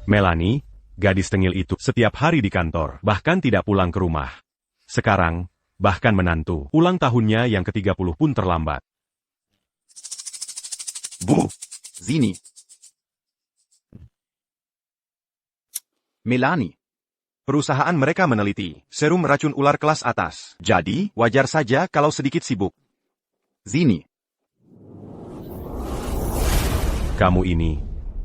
Melanie, gadis tengil itu setiap hari di kantor, bahkan tidak pulang ke rumah. Sekarang, bahkan menantu, ulang tahunnya yang ke-30 pun terlambat. Bu, Zini. Melanie. Perusahaan mereka meneliti serum racun ular kelas atas. Jadi, wajar saja kalau sedikit sibuk. Zini. Kamu ini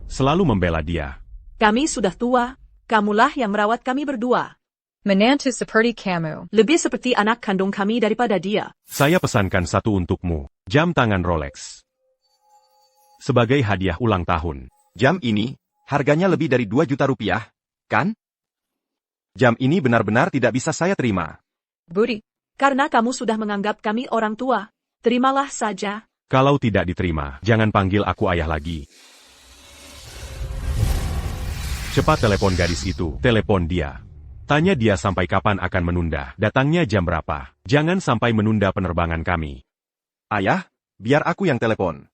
selalu membela dia. Kami sudah tua, kamulah yang merawat kami berdua. Menantu seperti kamu. Lebih seperti anak kandung kami daripada dia. Saya pesankan satu untukmu, jam tangan Rolex. Sebagai hadiah ulang tahun. Jam ini, harganya lebih dari 2 juta rupiah, kan? Jam ini benar-benar tidak bisa saya terima. Budi, karena kamu sudah menganggap kami orang tua, terimalah saja. Kalau tidak diterima, jangan panggil aku ayah lagi. Cepat telepon gadis itu, telepon dia. Tanya dia sampai kapan akan menunda, datangnya jam berapa. Jangan sampai menunda penerbangan kami. Ayah, biar aku yang telepon.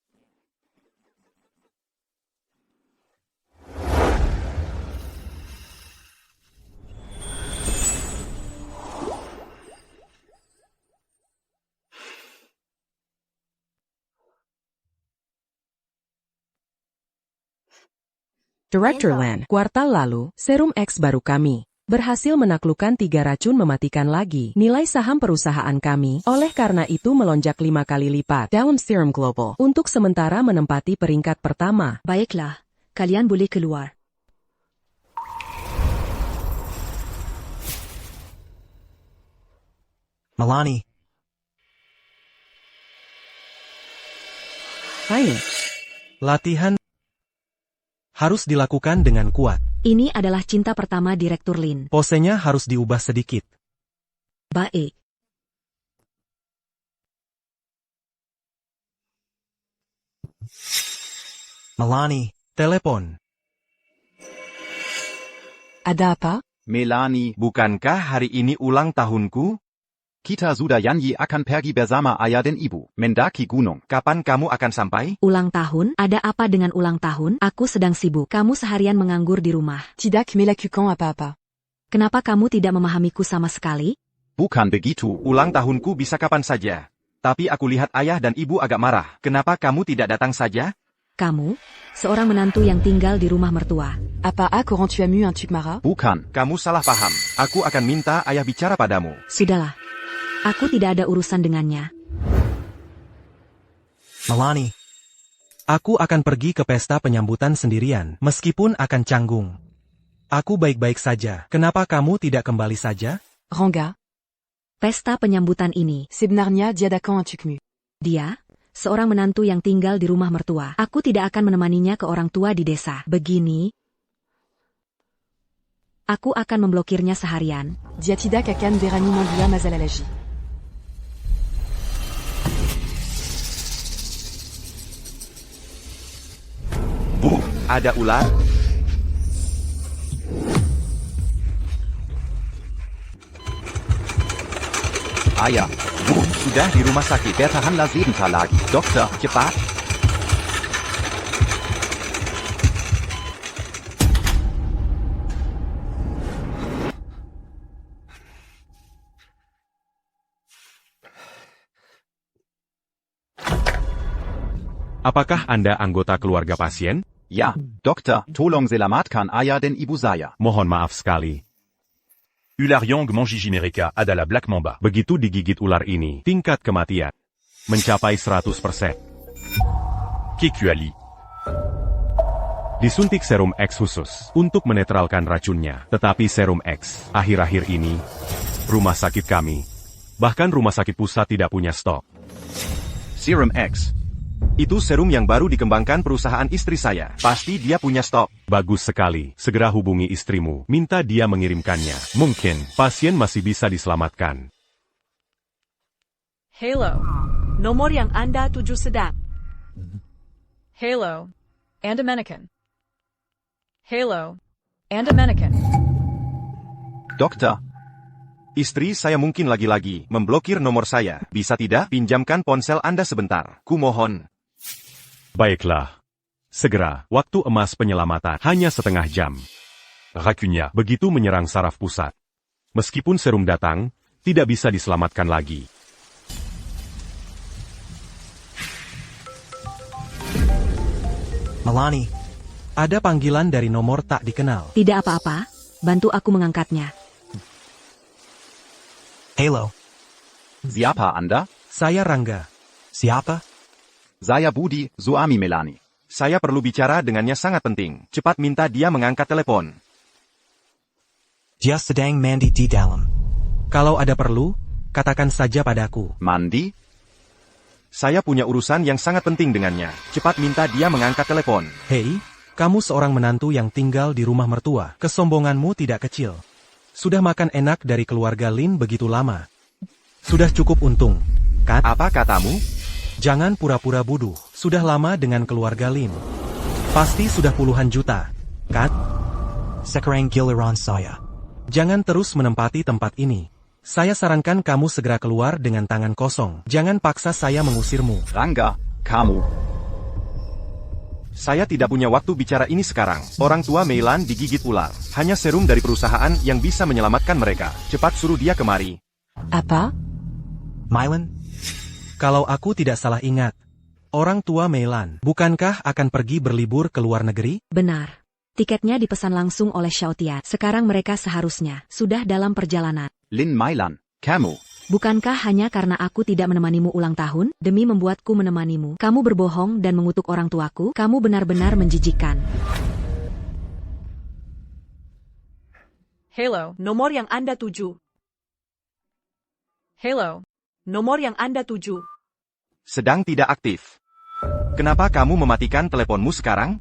Director Lan, kuartal lalu, Serum X baru kami berhasil menaklukkan 3 racun mematikan lagi nilai saham perusahaan kami, oleh karena itu melonjak 5 kali lipat dalam Serum Global, untuk sementara menempati peringkat pertama. Baiklah, kalian boleh keluar. Melanie. Hai. Latihan harus dilakukan dengan kuat. Ini adalah cinta pertama Direktur Lin. Posenya harus diubah sedikit. Baik. Melanie, telepon. Ada apa? Melanie. Bukankah hari ini ulang tahunku? Kita sudah janji akan pergi bersama ayah dan ibu, mendaki gunung. Kapan kamu akan sampai? Ulang tahun? Ada apa dengan ulang tahun? Aku sedang sibuk. Kamu seharian menganggur di rumah. Tidak melakukan apa-apa. Kenapa kamu tidak memahamiku sama sekali? Bukan begitu. Ulang tahunku bisa kapan saja. Tapi aku lihat ayah dan ibu agak marah. Kenapa kamu tidak datang saja? Kamu, seorang menantu yang tinggal di rumah mertua. Apa aku rend tu as mu un truc marah? Bukan. Kamu salah paham. Aku akan minta ayah bicara padamu. Sudahlah. Aku tidak ada urusan dengannya. Melanie. Aku akan pergi ke pesta penyambutan sendirian, meskipun akan canggung. Aku baik-baik saja. Kenapa kamu tidak kembali saja? Rangga, Pesta penyambutan ini, sebenarnya diadakan untukmu. dia, seorang menantu yang tinggal di rumah mertua. Aku tidak akan menemaninya ke orang tua di desa. Begini, aku akan memblokirnya seharian. Dia tidak akan berani membuat masalah lagi. Bu, ada ular? Ayah. Bu, sudah di rumah sakit. Bertahanlah sebentar lagi. Dokter, cepat. Apakah Anda anggota keluarga pasien? Ya, dokter, tolong selamatkan ayah dan ibu saya. Mohon maaf sekali. Ulariong Mangigi-Mereka adalah Black Mamba. Begitu digigit ular ini, tingkat kematian mencapai 100%. Kekuali. Disuntik serum X khusus untuk menetralkan racunnya. Tetapi serum X, akhir-akhir ini, rumah sakit kami, bahkan rumah sakit pusat tidak punya stok. Serum X. Itu serum yang baru dikembangkan perusahaan istri saya. Pasti dia punya stok. Bagus sekali. Segera hubungi istrimu. Minta dia mengirimkannya. Mungkin, pasien masih bisa diselamatkan. Hello. Nomor yang Anda tuju sedang. Halo. And a mannequin. Halo. And a mannequin. Dokter. Istri saya mungkin lagi-lagi memblokir nomor saya. Bisa tidak pinjamkan ponsel Anda sebentar? Kumohon. Baiklah. Segera, waktu emas penyelamatan hanya setengah jam. Racunya begitu menyerang saraf pusat. Meskipun serum datang, tidak bisa diselamatkan lagi. Melanie. Ada panggilan dari nomor tak dikenal. Tidak apa-apa, bantu aku mengangkatnya. Halo. Siapa Anda? Saya Rangga. Siapa? Saya Budi, suami Melanie. Saya perlu bicara dengannya sangat penting. Cepat minta dia mengangkat telepon. Dia sedang mandi di dalam. Kalau ada perlu, katakan saja padaku. Mandi? Saya punya urusan yang sangat penting dengannya. Cepat minta dia mengangkat telepon. Hei, kamu seorang menantu yang tinggal di rumah mertua. Kesombonganmu tidak kecil. Sudah makan enak dari keluarga Lin begitu lama. Sudah cukup untung, kan? Apa katamu? Jangan pura-pura bodoh. Sudah lama dengan keluarga Lin. Pasti sudah puluhan juta, kan? Sekarang giliran saya. Jangan terus menempati tempat ini. Saya sarankan kamu segera keluar dengan tangan kosong. Jangan paksa saya mengusirmu. Rangga, kamu. Saya tidak punya waktu bicara ini sekarang. Orang tua Meilan digigit ular. Hanya serum dari perusahaan yang bisa menyelamatkan mereka. Cepat suruh dia kemari. Apa? Meilan? Kalau aku tidak salah ingat, orang tua Meilan, bukankah akan pergi berlibur ke luar negeri? Benar. Tiketnya dipesan langsung oleh Xiaotian. Sekarang mereka seharusnya sudah dalam perjalanan. Lin Mailan, kamu. Bukankah hanya karena aku tidak menemanimu ulang tahun, demi membuatku menemanimu, kamu berbohong dan mengutuk orang tuaku? Kamu benar-benar menjijikkan. Halo, Nomor yang Anda tuju. Halo, Nomor yang Anda tuju. Sedang tidak aktif. Kenapa kamu mematikan teleponmu sekarang?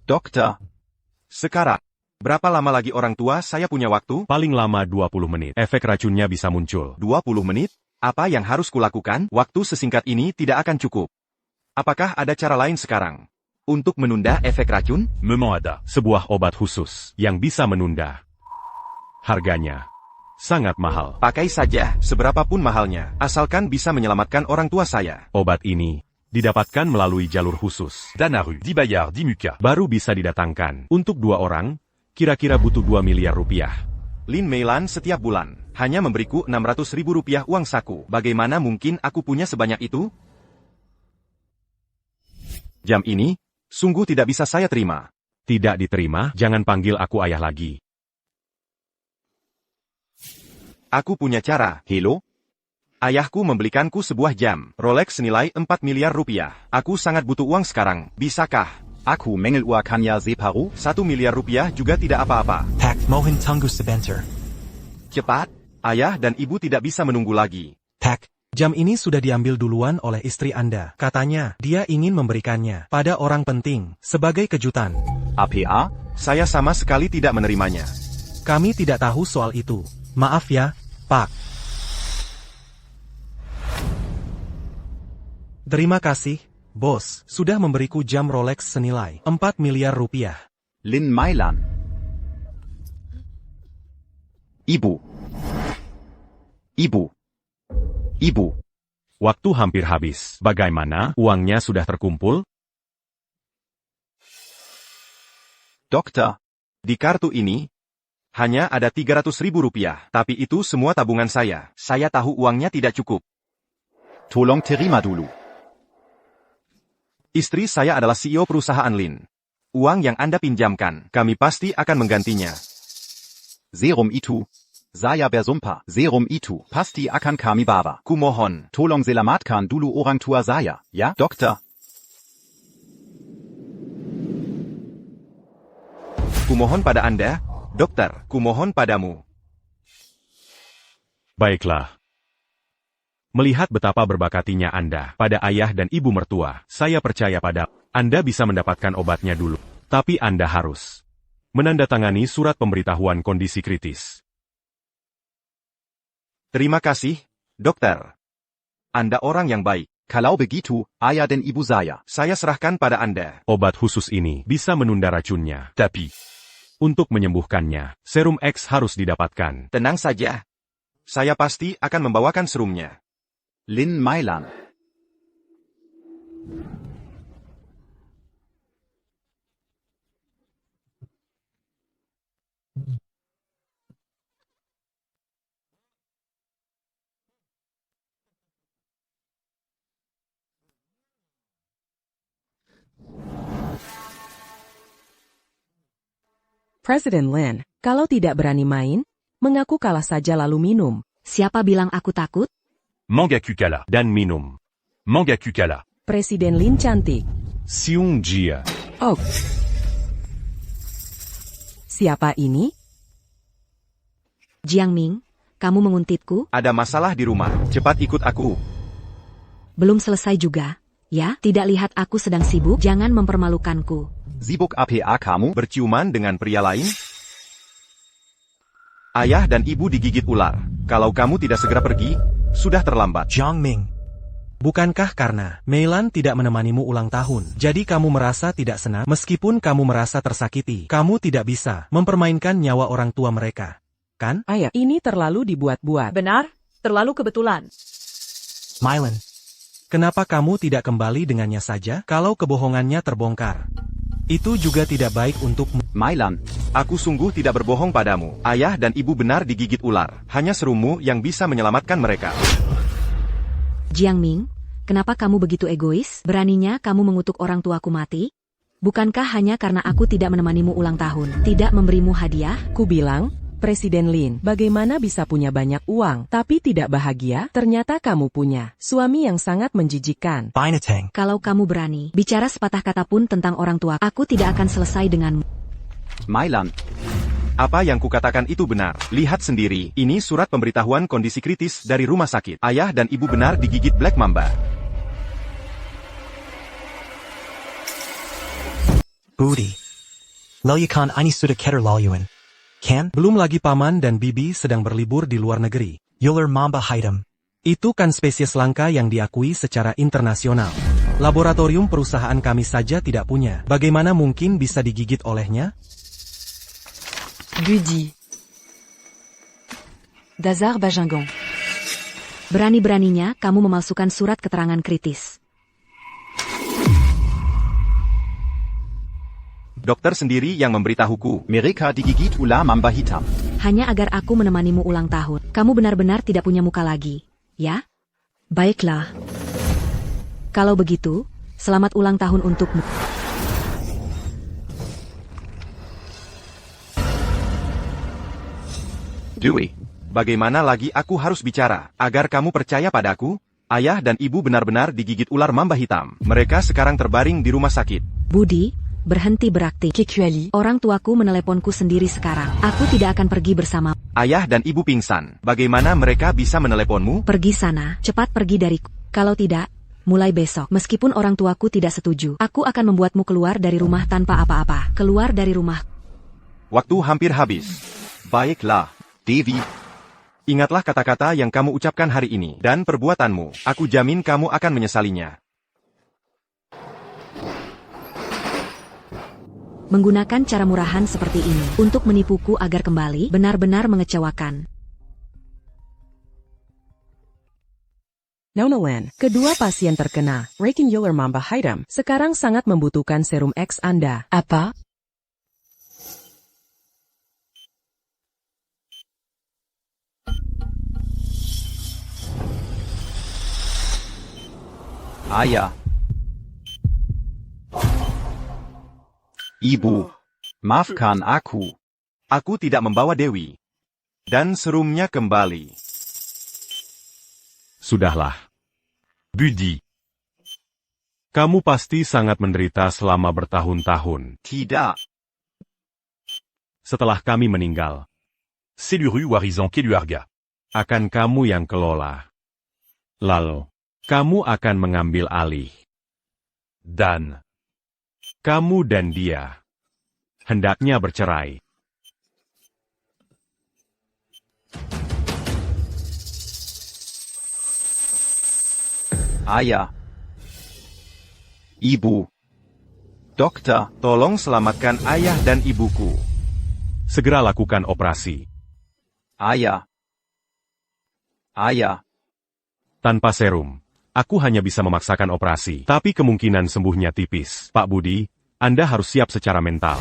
Dokter. Sekarang. Berapa lama lagi orang tua saya punya waktu? Paling lama 20 menit. Efek racunnya bisa muncul. 20 menit? Apa yang harus kulakukan? Waktu sesingkat ini tidak akan cukup. Apakah ada cara lain sekarang? Untuk menunda efek racun? Memang ada. Sebuah obat khusus yang bisa menunda. Harganya sangat mahal. Pakai saja, seberapapun mahalnya, asalkan bisa menyelamatkan orang tua saya. Obat ini didapatkan melalui jalur khusus. Danaru, 10 Bayard, 10 Muka. Baru bisa didatangkan. Untuk 2 orang, kira-kira butuh 2 miliar rupiah. Lin Meilan setiap bulan hanya memberiku 600.000 rupiah uang saku. Bagaimana mungkin aku punya sebanyak itu? Jam ini, sungguh tidak bisa saya terima. Tidak diterima, jangan panggil aku ayah lagi. Aku punya cara. Hello? Ayahku membelikanku sebuah jam, Rolex senilai 4 miliar rupiah. Aku sangat butuh uang sekarang. Bisakah? Aku mengeluarkan kanya separuh. 1 miliar rupiah juga tidak apa-apa. Pak mohon tunggu sebentar. Cepat, ayah dan ibu tidak bisa menunggu lagi. Pak, jam ini sudah diambil duluan oleh istri Anda. Katanya, dia ingin memberikannya pada orang penting, sebagai kejutan. APA? Saya sama sekali tidak menerimanya. Kami tidak tahu soal itu. Maaf ya, Pak. Terima kasih, Bos, sudah memberiku jam Rolex senilai 4 miliar rupiah. Lin Mailan. Ibu. Ibu. Ibu. Waktu hampir habis. Bagaimana? Uangnya sudah terkumpul? Dokter. Di kartu ini, hanya ada 300.000 rupiah. Tapi itu semua tabungan saya. Saya tahu uangnya tidak cukup. Tolong terima dulu. Istri saya adalah CEO perusahaan Lin. Uang yang Anda pinjamkan, kami pasti akan menggantinya. Serum itu. Saya bersumpah, serum itu pasti akan kami bawa. Kumohon. Tolong selamatkan dulu orang tua saya, ya, dokter? Kumohon pada Anda, dokter. Kumohon padamu. Baiklah. Melihat betapa berbakatinya Anda pada ayah dan ibu mertua, saya percaya pada Anda bisa mendapatkan obatnya dulu. Tapi Anda harus menandatangani surat pemberitahuan kondisi kritis. Terima kasih, dokter. Anda orang yang baik. Kalau begitu, ayah dan ibu saya serahkan pada Anda. Obat khusus ini bisa menunda racunnya. Tapi, untuk menyembuhkannya, serum X harus didapatkan. Tenang saja. Saya pasti akan membawakan serumnya. Lin Mailan. Presiden Lin, kalau tidak berani main, mengaku kalah saja lalu minum. Siapa bilang aku takut? Mangaku Kala. Dan minum. Mangaku Kala. Presiden Lin cantik. Seung Jia. Oh. Siapa ini? Jiang Ming, kamu menguntitku? Ada masalah di rumah, cepat ikut aku. Belum selesai juga. Ya, tidak lihat aku sedang sibuk? Jangan mempermalukanku. Sibuk apa kamu? Berciuman dengan pria lain? Ayah dan ibu digigit ular. Kalau kamu tidak segera pergi, sudah terlambat. Jiang Ming. Bukankah karena Meilan tidak menemanimu ulang tahun, jadi kamu merasa tidak senang? Meskipun kamu merasa tersakiti, kamu tidak bisa mempermainkan nyawa orang tua mereka, kan? Ayah, ini terlalu dibuat-buat. Benar, terlalu kebetulan. Meilan. Kenapa kamu tidak kembali dengannya saja kalau kebohongannya terbongkar? Itu juga tidak baik untukmu. Mailan, Aku sungguh tidak berbohong padamu. Ayah dan ibu benar digigit ular. Hanya serummu yang bisa menyelamatkan mereka. Jiang Ming, kenapa kamu begitu egois? Beraninya kamu mengutuk orang tuaku mati? Bukankah hanya karena aku tidak menemanimu ulang tahun, tidak memberimu hadiah? Ku bilang, Presiden Lin, bagaimana bisa punya banyak uang, tapi tidak bahagia? Ternyata kamu punya suami yang sangat menjijikkan. Binatang. Kalau kamu berani bicara sepatah kata pun tentang orang tua, aku tidak akan selesai denganmu. Mailan, Apa yang kukatakan itu benar. Lihat sendiri, ini surat pemberitahuan kondisi kritis dari rumah sakit. Ayah dan ibu benar digigit Black Mamba. Budi. Lelyakan ini sudah keterlaluan. Kan? Belum lagi paman dan bibi sedang berlibur di luar negeri. Ular mamba hitam. Itu kan spesies langka yang diakui secara internasional. Laboratorium perusahaan kami saja tidak punya. Bagaimana mungkin bisa digigit olehnya? Budi. Dazar Bajangon. Berani-beraninya kamu memalsukan surat keterangan kritis. Dokter sendiri yang memberitahuku. mereka digigit ular mamba hitam. Hanya agar aku menemanimu ulang tahun. Kamu benar-benar tidak punya muka lagi, ya? Baiklah. Kalau begitu, selamat ulang tahun untukmu. Dewey, Bagaimana lagi aku harus bicara, agar kamu percaya padaku? Ayah dan ibu benar-benar digigit ular mamba hitam. Mereka sekarang terbaring di rumah sakit. Budi, berhenti berakting. Orang tuaku meneleponku sendiri sekarang. Aku tidak akan pergi bersama. Ayah dan ibu pingsan. Bagaimana mereka bisa meneleponmu? Pergi sana, cepat pergi dariku. Kalau tidak, mulai besok, meskipun orang tuaku tidak setuju, aku akan membuatmu keluar dari rumah tanpa apa-apa. Keluar dari rumah. Waktu hampir habis. baiklah, Devi. Ingatlah kata-kata yang kamu ucapkan hari ini, dan perbuatanmu. Aku jamin kamu akan menyesalinya. Menggunakan cara murahan seperti ini untuk menipuku agar kembali benar-benar mengecewakan. Nonalan, kedua pasien terkena Raking Ular Mamba Hitam sekarang sangat membutuhkan serum X Anda. Apa? Ayah. Ibu. Maafkan aku. Aku tidak membawa Dewi. Dan serumnya kembali. Sudahlah. Budi. Kamu pasti sangat menderita selama bertahun-tahun. Tidak. Setelah kami meninggal, Seluru Warizan Keluarga. akan kamu yang kelola. Lalu, kamu akan mengambil alih. Dan. Kamu dan dia hendaknya bercerai. Ayah. Ibu. Dokter. Tolong selamatkan ayah dan ibuku. Segera lakukan operasi. Ayah. Ayah. Tanpa serum, aku hanya bisa memaksakan operasi, tapi kemungkinan sembuhnya tipis. Pak Budi, Anda harus siap secara mental.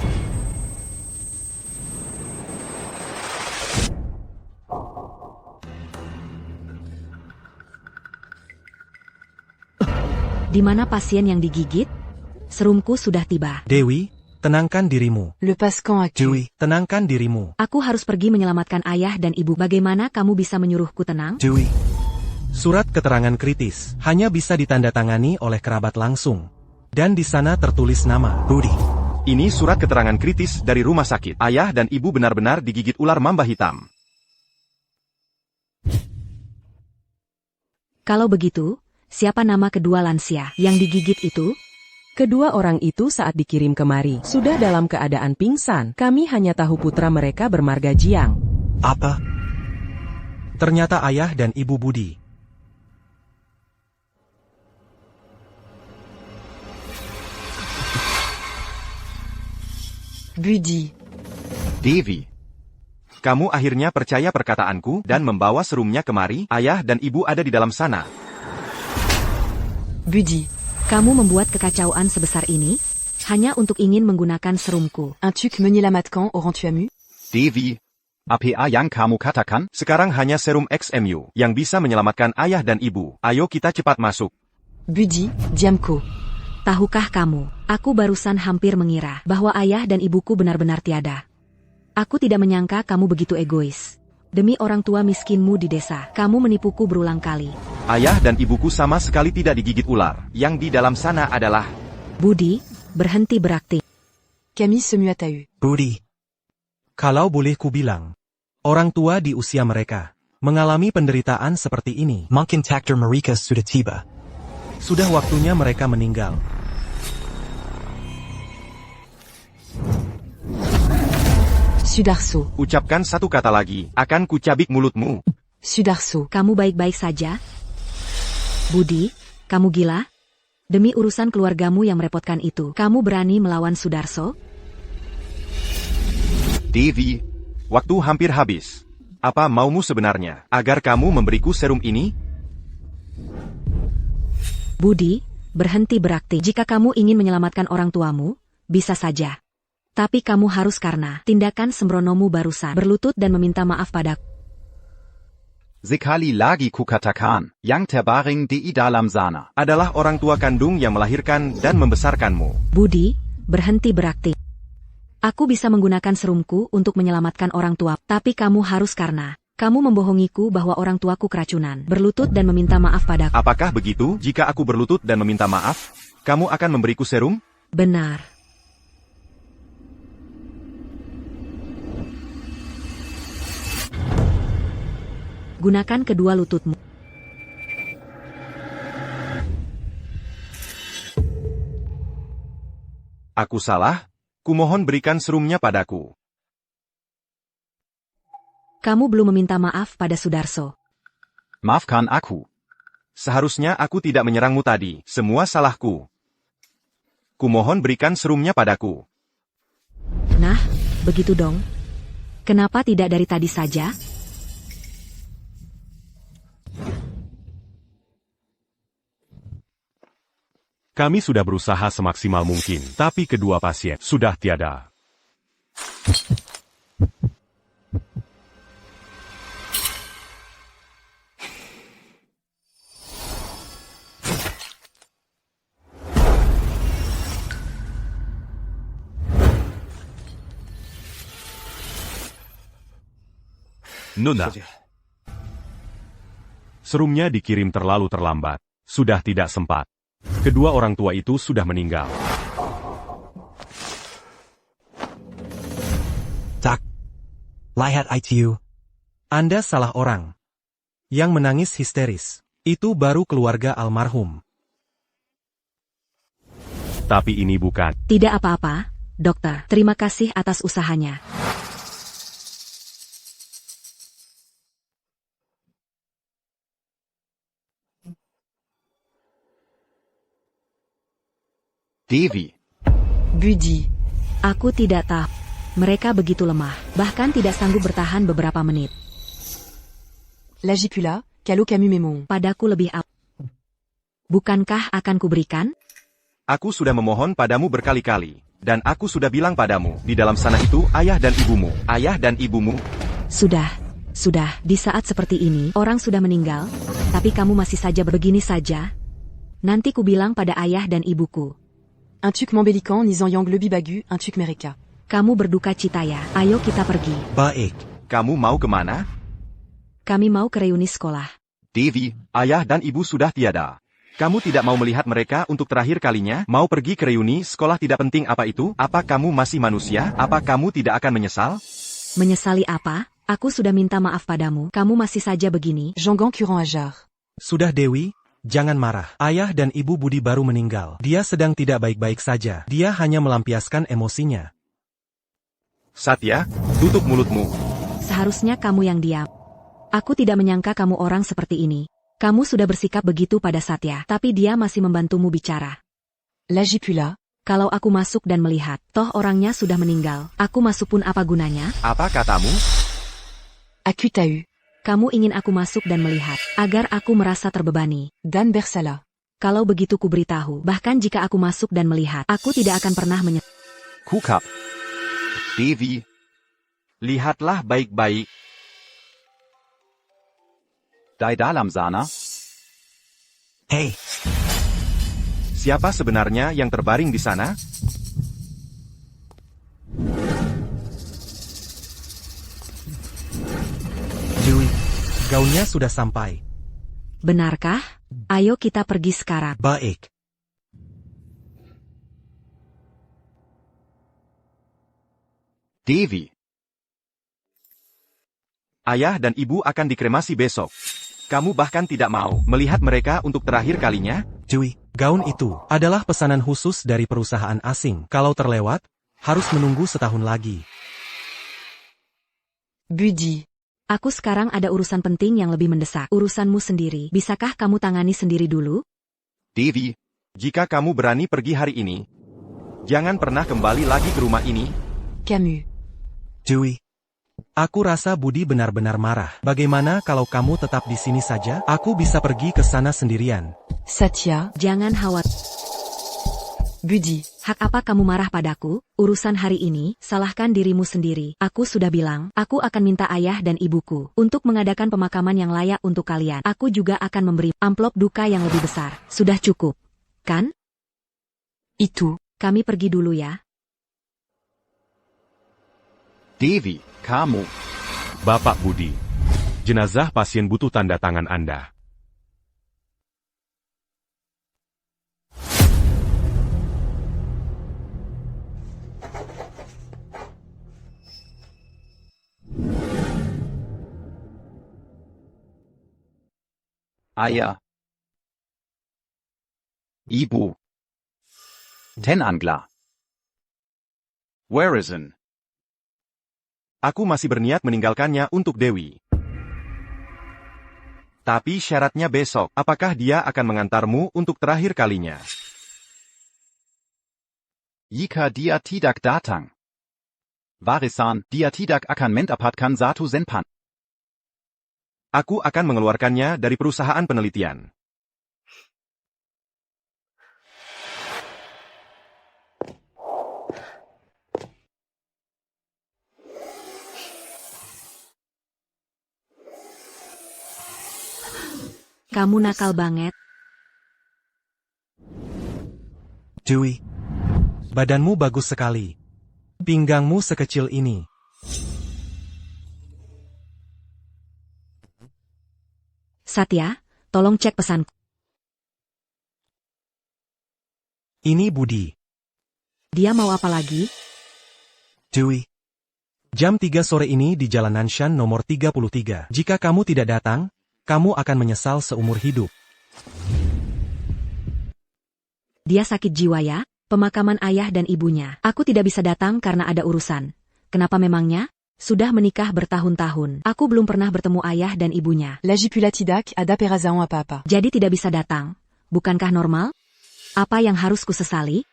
Di mana pasien yang digigit? Serumku sudah tiba. Dewi, tenangkan dirimu. Le passe-camp à Dewey, tenangkan dirimu. Aku harus pergi menyelamatkan ayah dan ibu. Bagaimana kamu bisa menyuruhku tenang? Dewey. Surat keterangan kritis hanya bisa ditandatangani oleh kerabat langsung. Dan di sana tertulis nama Budi. Ini surat keterangan kritis dari rumah sakit. Ayah dan ibu benar-benar digigit ular mamba hitam. Kalau begitu, siapa nama kedua lansia yang digigit itu? Kedua orang itu saat dikirim kemari, sudah dalam keadaan pingsan. Kami hanya tahu putra mereka bermarga Jiang. Apa? Ternyata ayah dan ibu Budi. Budi. Devi. Kamu akhirnya percaya perkataanku dan membawa serumnya kemari. Ayah dan ibu ada di dalam sana. Budi. Kamu membuat kekacauan sebesar ini hanya untuk ingin menggunakan serumku. Un tuc meunier Lamatkan auront tu amu? Devi. Apa yang kamu katakan? Sekarang hanya serum XMU yang bisa menyelamatkan ayah dan ibu. Ayo kita cepat masuk. Budi, Diamco. Tahukah kamu, aku barusan hampir mengira bahwa ayah dan ibuku benar-benar tiada. Aku tidak menyangka kamu begitu egois. Demi orang tua miskinmu di desa, kamu menipuku berulang kali. Ayah dan ibuku sama sekali tidak digigit ular. Yang di dalam sana adalah... Budi, berhenti berakting. Camille se mue à eux. Budi. Kalau boleh ku bilang, orang tua di usia mereka mengalami penderitaan seperti ini. Mungkin takdir mereka sudah tiba. Sudah waktunya mereka meninggal. Sudarso. Ucapkan satu kata lagi, akan kucabik mulutmu. Sudarso. Kamu baik-baik saja? Budi, kamu gila? Demi urusan keluargamu yang merepotkan itu, kamu berani melawan Sudarso? Devi, waktu hampir habis. Apa maumu sebenarnya? Agar kamu memberiku serum ini? Budi, berhenti berakting. Jika kamu ingin menyelamatkan orang tuamu, bisa saja. Tapi kamu harus karena tindakan sembronomu barusan berlutut dan meminta maaf padaku. Sekali lagi ku katakan, yang terbaring di dalam sana adalah orang tua kandung yang melahirkan dan membesarkanmu. Budi, berhenti berakting. Aku bisa menggunakan serumku untuk menyelamatkan orang tua, tapi kamu harus karena kamu membohongiku bahwa orang tuaku keracunan, berlutut dan meminta maaf padaku. Apakah begitu? Jika aku berlutut dan meminta maaf, kamu akan memberiku serum? Benar. Gunakan kedua lututmu. Aku salah? Kumohon berikan serumnya padaku. Kamu belum meminta maaf pada Sudarso. Maafkan aku. Seharusnya aku tidak menyerangmu tadi. Semua salahku. Kumohon berikan serumnya padaku. Nah, begitu dong. Kenapa tidak dari tadi saja? Kami sudah berusaha semaksimal mungkin, tapi kedua pasien sudah tiada. Nona. Serumnya dikirim terlalu terlambat. Sudah tidak sempat. Kedua orang tua itu sudah meninggal. Tak. Lihat ITU. Anda salah orang. Yang menangis histeris. Itu baru keluarga almarhum. Tapi ini bukan. Tidak apa-apa, dokter. Terima kasih atas usahanya. Devi. Budi. Aku tidak tahu. Mereka begitu lemah, bahkan tidak sanggup bertahan beberapa menit. L'agipula, Calo Camus Memon. Padaku lebih apa? Bukankah akan kuberikan? Aku sudah memohon padamu berkali-kali. Dan aku sudah bilang padamu, di dalam sana itu ayah dan ibumu. Ayah dan ibumu. Sudah. Di saat seperti ini, orang sudah meninggal, tapi kamu masih saja begini saja. Nanti ku bilang pada ayah dan ibuku. Un tuk Mambélican, Nizan Yang le Bibagu, un tuk Mereka. Kamu berduka cita ya, ayo kita pergi. Baik. Kamu mau kemana? Kami mau ke reuni sekolah. Devi, ayah dan ibu sudah tiada. Kamu tidak mau melihat mereka untuk terakhir kalinya? Mau pergi ke reuni sekolah tidak penting apa itu? Apa kamu masih manusia? Apa kamu tidak akan menyesal? Menyesali apa? Aku sudah minta maaf padamu, kamu masih saja begini. Jangan Curant Ajar. Sudah Dewi, jangan marah. Ayah dan ibu Budi baru meninggal. Dia sedang tidak baik-baik saja. Dia hanya melampiaskan emosinya. Satya, tutup mulutmu. Seharusnya kamu yang diam. Aku tidak menyangka kamu orang seperti ini. Kamu sudah bersikap begitu pada Satya, tapi dia masih membantumu bicara. Lagipula. Kalau aku masuk dan melihat, toh orangnya sudah meninggal. Aku masuk pun apa gunanya? Apa katamu? Akutahu. Kamu ingin aku masuk dan melihat, agar aku merasa terbebani. Dan Bersala. Kalau begitu kuberitahu, bahkan jika aku masuk dan melihat, aku tidak akan pernah Kukap. Devi, lihatlah baik-baik. Dai dalam sana. Hey, Siapa sebenarnya yang terbaring di sana? Dewi, gaunnya sudah sampai. Benarkah? Ayo kita pergi sekarang. Baik. Devi. Ayah dan ibu akan dikremasi besok. Kamu bahkan tidak mau melihat mereka untuk terakhir kalinya? Dewi, gaun itu adalah pesanan khusus dari perusahaan asing. Kalau terlewat, harus menunggu setahun lagi. Budi. Aku sekarang ada urusan penting yang lebih mendesak. Urusanmu sendiri, bisakah kamu tangani sendiri dulu? Devi, jika kamu berani pergi hari ini, jangan pernah kembali lagi ke rumah ini. Camus. Dewi, aku rasa Budi benar-benar marah. Bagaimana kalau kamu tetap di sini saja? Aku bisa pergi ke sana sendirian. Satya. Jangan khawatir. Budi. Hak apa kamu marah padaku? Urusan hari ini, salahkan dirimu sendiri. Aku sudah bilang, aku akan minta ayah dan ibuku untuk mengadakan pemakaman yang layak untuk kalian. Aku juga akan memberi amplop duka yang lebih besar. Sudah cukup, kan? Itu. Kami pergi dulu ya. Devi, kamu. Bapak Budi. Jenazah pasien butuh tanda tangan Anda. Ayah. Ibu. Tenanglah. Where is it? Aku masih berniat meninggalkannya untuk Dewi. Tapi syaratnya besok, apakah dia akan mengantarmu untuk terakhir kalinya? Jika dia tidak datang. Warisan, dia tidak akan mendapatkan satu senpan. Aku akan mengeluarkannya dari perusahaan penelitian. Kamu nakal banget. Dewi, badanmu bagus sekali. Pinggangmu sekecil ini. Satya, tolong cek pesanku. Ini Budi. Dia mau apa lagi? Dewi. Jam 3 sore ini di Jalan Nanshan nomor 33. Jika kamu tidak datang, kamu akan menyesal seumur hidup. Dia sakit jiwa ya? Pemakaman ayah dan ibunya. Aku tidak bisa datang karena ada urusan. Kenapa memangnya? Sudah menikah bertahun-tahun. Aku belum pernah bertemu ayah dan ibunya. Lagipulatidak ada perazaon apa-apa. Jadi tidak bisa datang. Bukankah normal? Apa yang harus kusesali?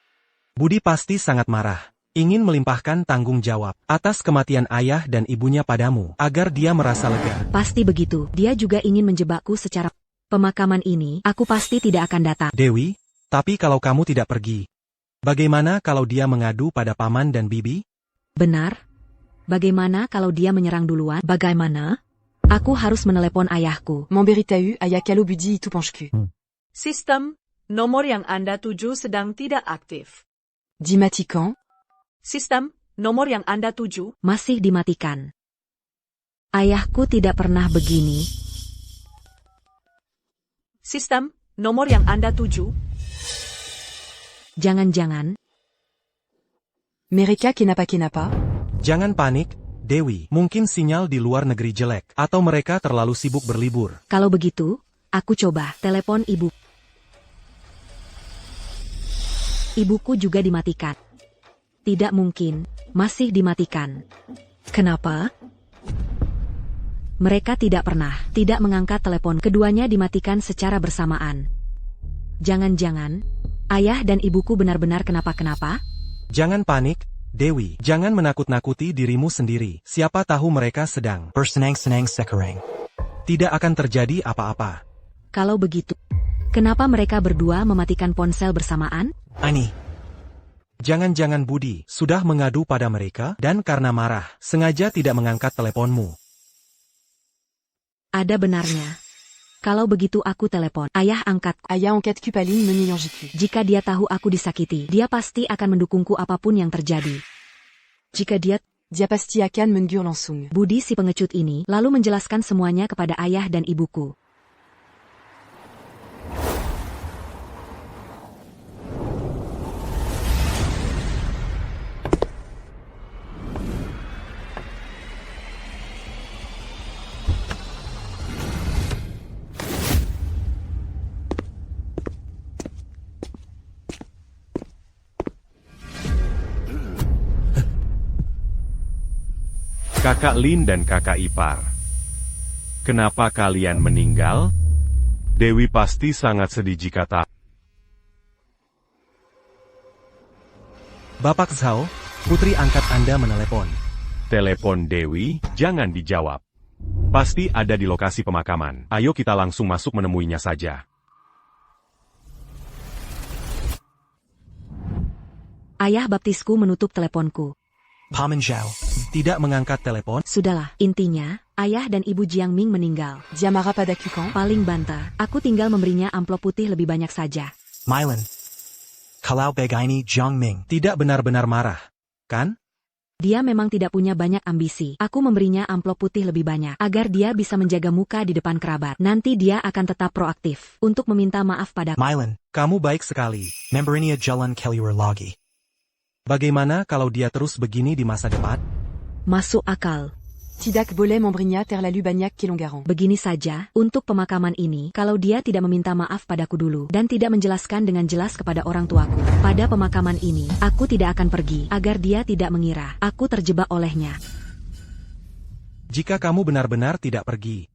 Budi pasti sangat marah. Ingin melimpahkan tanggung jawab atas kematian ayah dan ibunya padamu, agar dia merasa lega. Pasti begitu. Dia juga ingin menjebakku secara pemakaman ini. Aku pasti tidak akan datang. Dewi, tapi kalau kamu tidak pergi, bagaimana kalau dia mengadu pada paman dan bibi? Benar. Bagaimana kalau dia menyerang duluan? Bagaimana? Aku harus menelepon ayahku. Mamberitau ayah kalau Budi itu penchku. Sistem, nomor yang Anda tuju sedang tidak aktif. Dimatikan. Sistem, nomor yang Anda tuju. Masih dimatikan. Ayahku tidak pernah begini. Sistem, nomor yang Anda tuju. Jangan-jangan. Mereka kenapa? Jangan panik, Dewi. Mungkin sinyal di luar negeri jelek, atau mereka terlalu sibuk berlibur. Kalau begitu, aku coba telepon ibu. Ibuku juga dimatikan. Tidak mungkin, masih dimatikan. Kenapa? Mereka tidak mengangkat telepon. Keduanya dimatikan secara bersamaan. Jangan-jangan, ayah dan ibuku benar-benar kenapa-kenapa? Jangan panik, Dewi. Jangan menakut-nakuti dirimu sendiri. Siapa tahu mereka sedang Bersenang-senang sekarang. tidak akan terjadi apa-apa. Kalau begitu, kenapa mereka berdua mematikan ponsel bersamaan? Ini. Jangan-jangan Budi sudah mengadu pada mereka dan karena marah, sengaja tidak mengangkat teleponmu. Ada benarnya. Kalau begitu aku telepon. Ayah angkat. Aya enquête Cupaline me Jiku. Jika dia tahu aku disakiti, dia pasti akan mendukungku apapun yang terjadi. Jika dia, Dia pasti akan mengur langsung. Budi si pengecut ini, lalu menjelaskan semuanya kepada ayah dan ibuku. Kakak Lin dan kakak ipar. Kenapa kalian meninggal? Dewi pasti sangat sedih jika tak. Bapak Zhao, putri angkat Anda menelepon. Telepon Dewi, jangan dijawab. Pasti ada di lokasi pemakaman. Ayo kita langsung masuk menemuinya saja. Ayah baptisku menutup teleponku. Paman Zhao. Tidak mengangkat telepon. Sudahlah, intinya, ayah dan ibu Jiangming meninggal. Dia marah pada Kukan. Paling bantah, aku tinggal memberinya amplop putih lebih banyak saja. Mylan. Kalau begini Jiangming. Tidak benar-benar marah, kan? Dia memang tidak punya banyak ambisi. Aku memberinya amplop putih lebih banyak, agar dia bisa menjaga muka di depan kerabat. Nanti dia akan tetap proaktif, untuk meminta maaf pada... Mylan. Kamu baik sekali. Memberinya jalan keluar lagi. Bagaimana kalau dia terus begini di masa depan? Masuk akal. Tidak boleh memberinya terlalu banyak kelonggaran. Begini saja, untuk pemakaman ini, kalau dia tidak meminta maaf padaku dulu, dan tidak menjelaskan dengan jelas kepada orang tuaku, pada pemakaman ini, aku tidak akan pergi, agar dia tidak mengira, aku terjebak olehnya. Jika kamu benar-benar tidak pergi,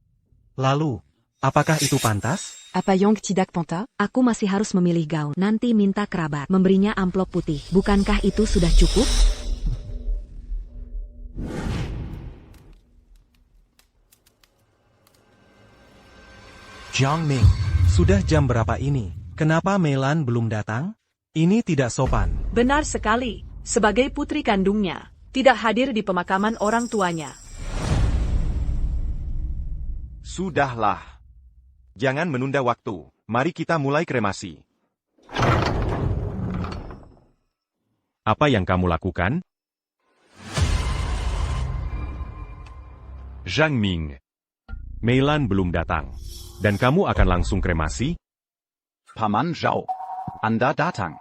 lalu, apakah itu pantas? Apa yang tidak pantas? Aku masih harus memilih gaun, nanti minta kerabat, memberinya amplop putih. Bukankah itu sudah cukup? Jiangming. Sudah jam berapa ini? Kenapa Melan belum datang? Ini tidak sopan. Benar sekali. Sebagai putri kandungnya, tidak hadir di pemakaman orang tuanya. Sudahlah. Jangan menunda waktu. Mari kita mulai kremasi. Apa yang kamu lakukan? Zhang Ming. Meilan belum datang. Dan kamu akan langsung kremasi? Paman Zhao. Anda datang.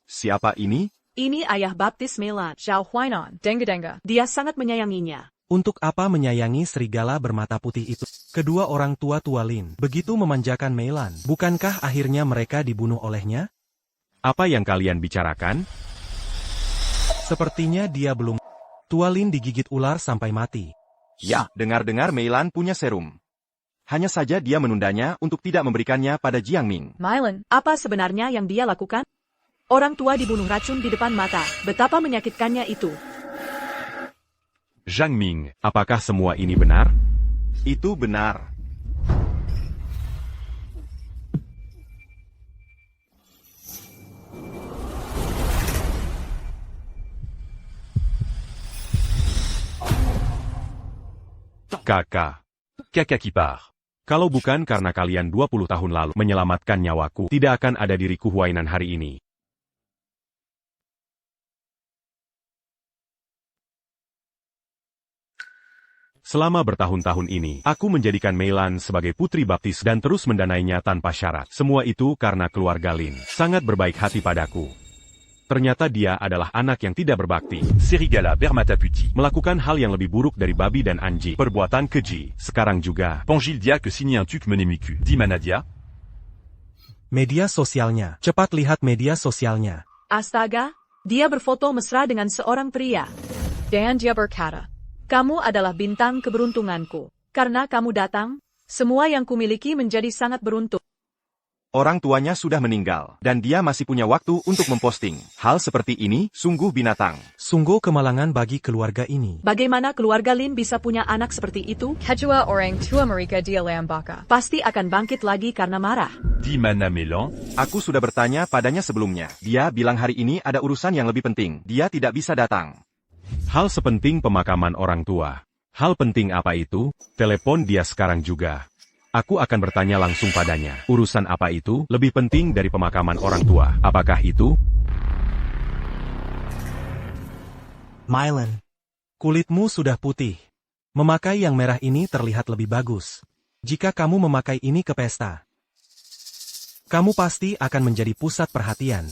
Siapa ini? Ini ayah baptis Melan, Zhao Huainan. Denga-denga. Dia sangat menyayanginya. Untuk apa menyayangi serigala bermata putih itu? Kedua orang tua Lin begitu memanjakan Meilan. Bukankah akhirnya mereka dibunuh olehnya? Apa yang kalian bicarakan? Sepertinya dia belum. Lin digigit ular sampai mati. Ya, dengar-dengar Meilan punya serum. Hanya saja dia menundanya untuk tidak memberikannya pada Jiangming. Mylan, apa sebenarnya yang dia lakukan? Orang tua dibunuh racun di depan mata. Betapa menyakitkannya itu. Zhang Ming, apakah semua ini benar? Itu benar. Kakak. Kakak ipar. Kalau bukan karena kalian 20 tahun lalu menyelamatkan nyawaku, tidak akan ada diriku Huainan hari ini. Selama bertahun-tahun ini, aku menjadikan Meilan sebagai putri baptis dan terus mendanainya tanpa syarat. Semua itu karena keluarga Lin sangat berbaik hati padaku. Ternyata dia adalah anak yang tidak berbakti. Serigala Bermataputi. Melakukan hal yang lebih buruk dari babi dan anjing. Perbuatan keji. Sekarang juga. Pangildia que signe un tuc menemuku. Di Manadia. Media sosialnya. Cepat lihat media sosialnya. Astaga, dia berfoto mesra dengan seorang pria. Dan dia berkata, kamu adalah bintang keberuntunganku. Karena kamu datang, semua yang kumiliki menjadi sangat beruntung. Orang tuanya sudah meninggal, dan dia masih punya waktu untuk memposting. Hal seperti ini sungguh binatang. Sungguh kemalangan bagi keluarga ini. Bagaimana keluarga Lin bisa punya anak seperti itu? Kedua orang tua mereka dia lambaka. Pasti akan bangkit lagi karena marah. Di Mana Melan. Aku sudah bertanya padanya sebelumnya. Dia bilang hari ini ada urusan yang lebih penting. Dia tidak bisa datang. Hal sepenting pemakaman orang tua. Hal penting apa itu? Telepon dia sekarang juga. Aku akan bertanya langsung padanya. Urusan apa itu? Lebih penting dari pemakaman orang tua. Apakah itu? Meilan, kulitmu sudah putih. Memakai yang merah ini terlihat lebih bagus. Jika kamu memakai ini ke pesta, kamu pasti akan menjadi pusat perhatian.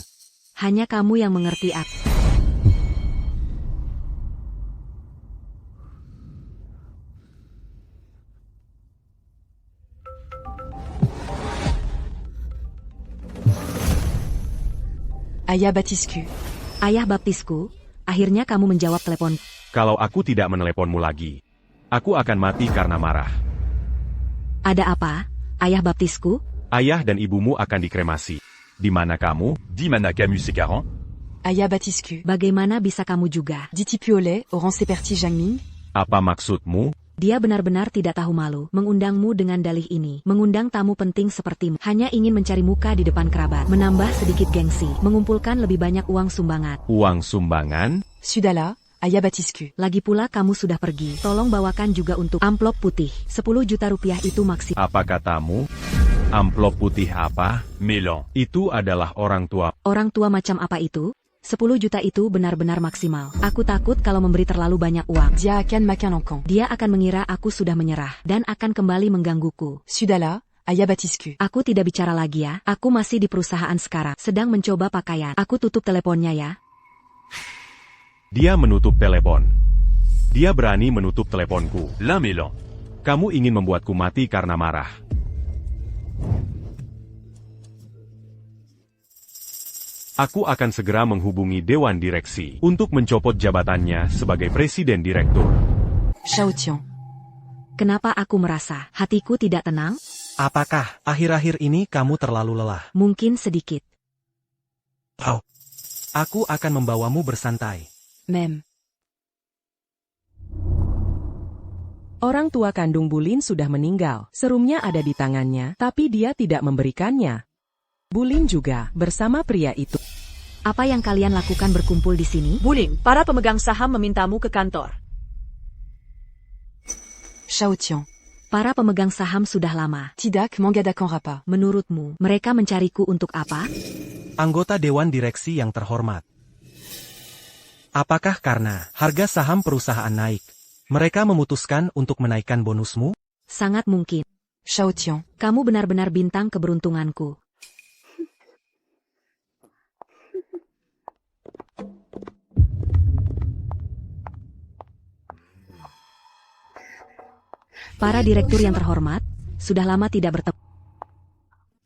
Hanya kamu yang mengerti aku. Ayah baptisku. Ayah baptisku, akhirnya kamu menjawab telepon. Kalau aku tidak meneleponmu lagi, aku akan mati karena marah. Ada apa, ayah baptisku? Ayah dan ibumu akan dikremasi. Di mana kamu? Di Mana Camus Secaran. Ayah baptisku. Bagaimana bisa kamu juga? Diti Puolet, Oran Seperti Jangming. Apa maksudmu? Dia benar-benar tidak tahu malu mengundangmu dengan dalih ini. Mengundang tamu penting sepertimu. Hanya ingin mencari muka di depan kerabat. Menambah sedikit gengsi. Mengumpulkan lebih banyak uang sumbangan. Uang sumbangan? Sudala, Ayah baptisku. Lagi pula kamu sudah pergi. Tolong bawakan juga untuk amplop putih. 10 juta rupiah itu maksimal. Apa katamu? Amplop putih apa? Melan. Itu adalah orang tua. Orang tua macam apa itu? 10 juta itu benar-benar maksimal. Aku takut kalau memberi terlalu banyak uang. Dia akan makan engkau. Dia akan mengira aku sudah menyerah. Dan akan kembali menggangguku. Sudala, Ayah baptisku. Aku tidak bicara lagi ya. Aku masih di perusahaan sekarang. Sedang mencoba pakaian. Aku tutup teleponnya ya. Dia menutup telepon. Dia berani menutup teleponku. L'un Melan. Kamu ingin membuatku mati karena marah. Aku akan segera menghubungi Dewan Direksi untuk mencopot jabatannya sebagai Presiden Direktur. Shao Tian. Kenapa aku merasa hatiku tidak tenang? Apakah akhir-akhir ini kamu terlalu lelah? Mungkin sedikit. Oh, aku akan membawamu bersantai. Mem. Orang tua kandung Bulin sudah meninggal. Serumnya ada di tangannya, tapi dia tidak memberikannya. Bulin juga bersama pria itu. Apa yang kalian lakukan berkumpul di sini? Bulin, para pemegang saham memintamu ke kantor. Shao Tian. Para pemegang saham sudah lama. Tidak mengadakan apa. Menurutmu, mereka mencariku untuk apa? Anggota Dewan Direksi yang terhormat. Apakah karena harga saham perusahaan naik, mereka memutuskan untuk menaikkan bonusmu? Sangat mungkin. Shao Tian. Kamu benar-benar bintang keberuntunganku. Para direktur yang terhormat, sudah lama tidak bertemu.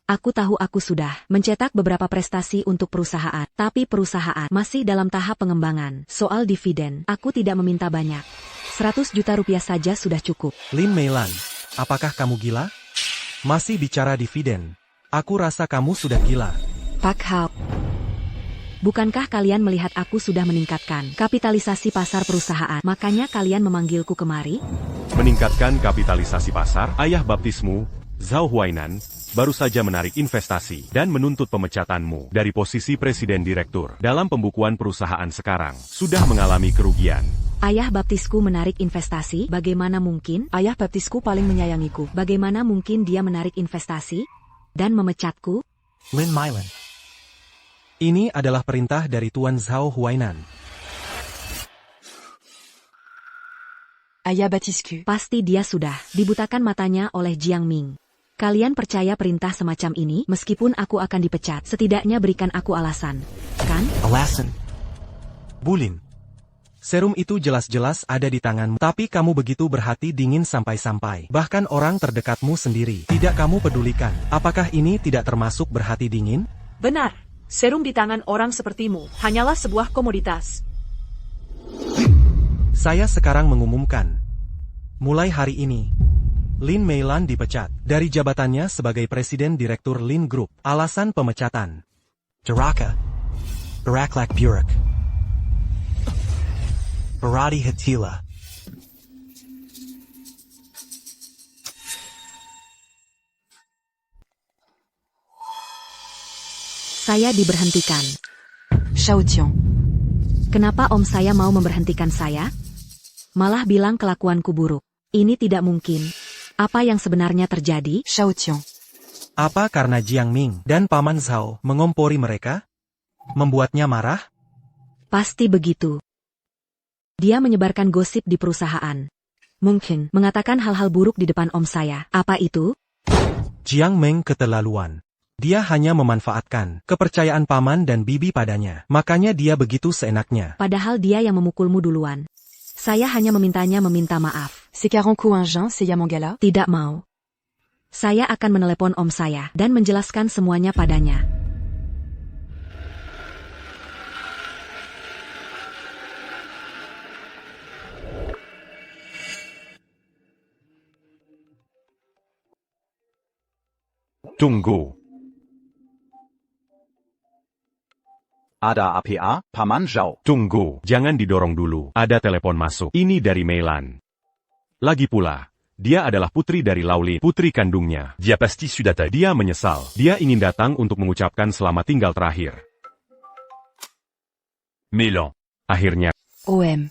Aku tahu aku sudah mencetak beberapa prestasi untuk perusahaan, tapi perusahaan masih dalam tahap pengembangan. Soal dividen, aku tidak meminta banyak. 100 juta rupiah saja sudah cukup. Lin Meilan, apakah kamu gila? Masih bicara dividen. Aku rasa kamu sudah gila. Pak Hao. Bukankah kalian melihat aku sudah meningkatkan kapitalisasi pasar perusahaan? Makanya kalian memanggilku kemari? Meningkatkan kapitalisasi pasar, ayah baptismu, Zhao Huainan, baru saja menarik investasi dan menuntut pemecatanmu dari posisi Presiden Direktur. Dalam pembukuan perusahaan sekarang, sudah mengalami kerugian. Ayah baptisku menarik investasi? Bagaimana mungkin? Ayah baptisku paling menyayangiku. Bagaimana mungkin dia menarik investasi dan memecatku? Lin Meilan. Ini adalah perintah dari Tuan Zhao Huainan. Aya Batiscu. Pasti dia sudah dibutakan matanya oleh Jiang Ming. Kalian percaya perintah semacam ini meskipun aku akan dipecat. Setidaknya berikan aku alasan. Kan? Alasan. Bulin. Serum itu jelas-jelas ada di tanganmu, tapi kamu begitu berhati dingin sampai-sampai. Bahkan orang terdekatmu sendiri tidak kamu pedulikan. Apakah ini tidak termasuk berhati dingin? Benar. Serum di tangan orang sepertimu hanyalah sebuah komoditas. Saya sekarang mengumumkan. Mulai hari ini, Lin Meilan dipecat dari jabatannya sebagai Presiden Direktur Lin Group. Alasan pemecatan. Daraka. Baraklak Burak. Barati Hatila. Saya diberhentikan. Shao Tian. Kenapa om saya mau memberhentikan saya? Malah bilang kelakuanku buruk. Ini tidak mungkin. Apa yang sebenarnya terjadi? Shao Tian. Apa karena Jiang Ming dan Paman Zhao mengompori mereka? Membuatnya marah? Pasti begitu. Dia menyebarkan gosip di perusahaan. Mungkin mengatakan hal-hal buruk di depan om saya. Apa itu? Jiang Ming keterlaluan. Dia hanya memanfaatkan kepercayaan paman dan bibi padanya. Makanya dia begitu seenaknya. Padahal dia yang memukulmu duluan. Saya hanya memintanya meminta maaf. C'est Caranco Ingin, Seiya Mangala? Tidak mau. Saya akan menelepon om saya dan menjelaskan semuanya padanya. Tunggu. Ada APA, Paman Zhao. Tunggu, jangan didorong dulu. Ada telepon masuk. Ini dari Meilan. Lagi pula, dia adalah putri dari Laolin, putri kandungnya. Dia pasti sudah tahu. Dia menyesal. Dia ingin datang untuk mengucapkan selamat tinggal terakhir. Meilan. Akhirnya, OM.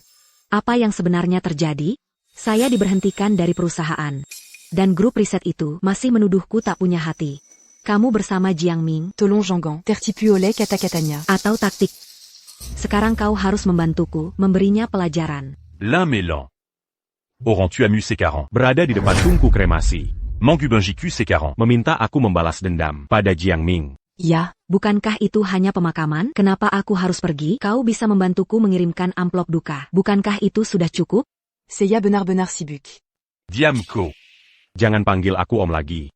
Apa yang sebenarnya terjadi? Saya diberhentikan dari perusahaan. Dan grup riset itu masih menuduhku tak punya hati. Kamu bersama Jiang Ming, Tolong Jangan. Tertipu oleh kata-katanya. atau taktik. Sekarang kau harus membantuku, memberinya pelajaran. L'un Meilan. Auront tu amu Sekarang. berada di depan tungku kremasi. Mangu Benjiku Sekarang. Meminta aku membalas dendam pada Jiang Ming. Ya. Bukankah itu hanya pemakaman? Kenapa aku harus pergi? Kau bisa membantuku mengirimkan amplop duka. Bukankah itu sudah cukup? Seiya benar-benar sibuk. Diamco. Jangan panggil aku om lagi.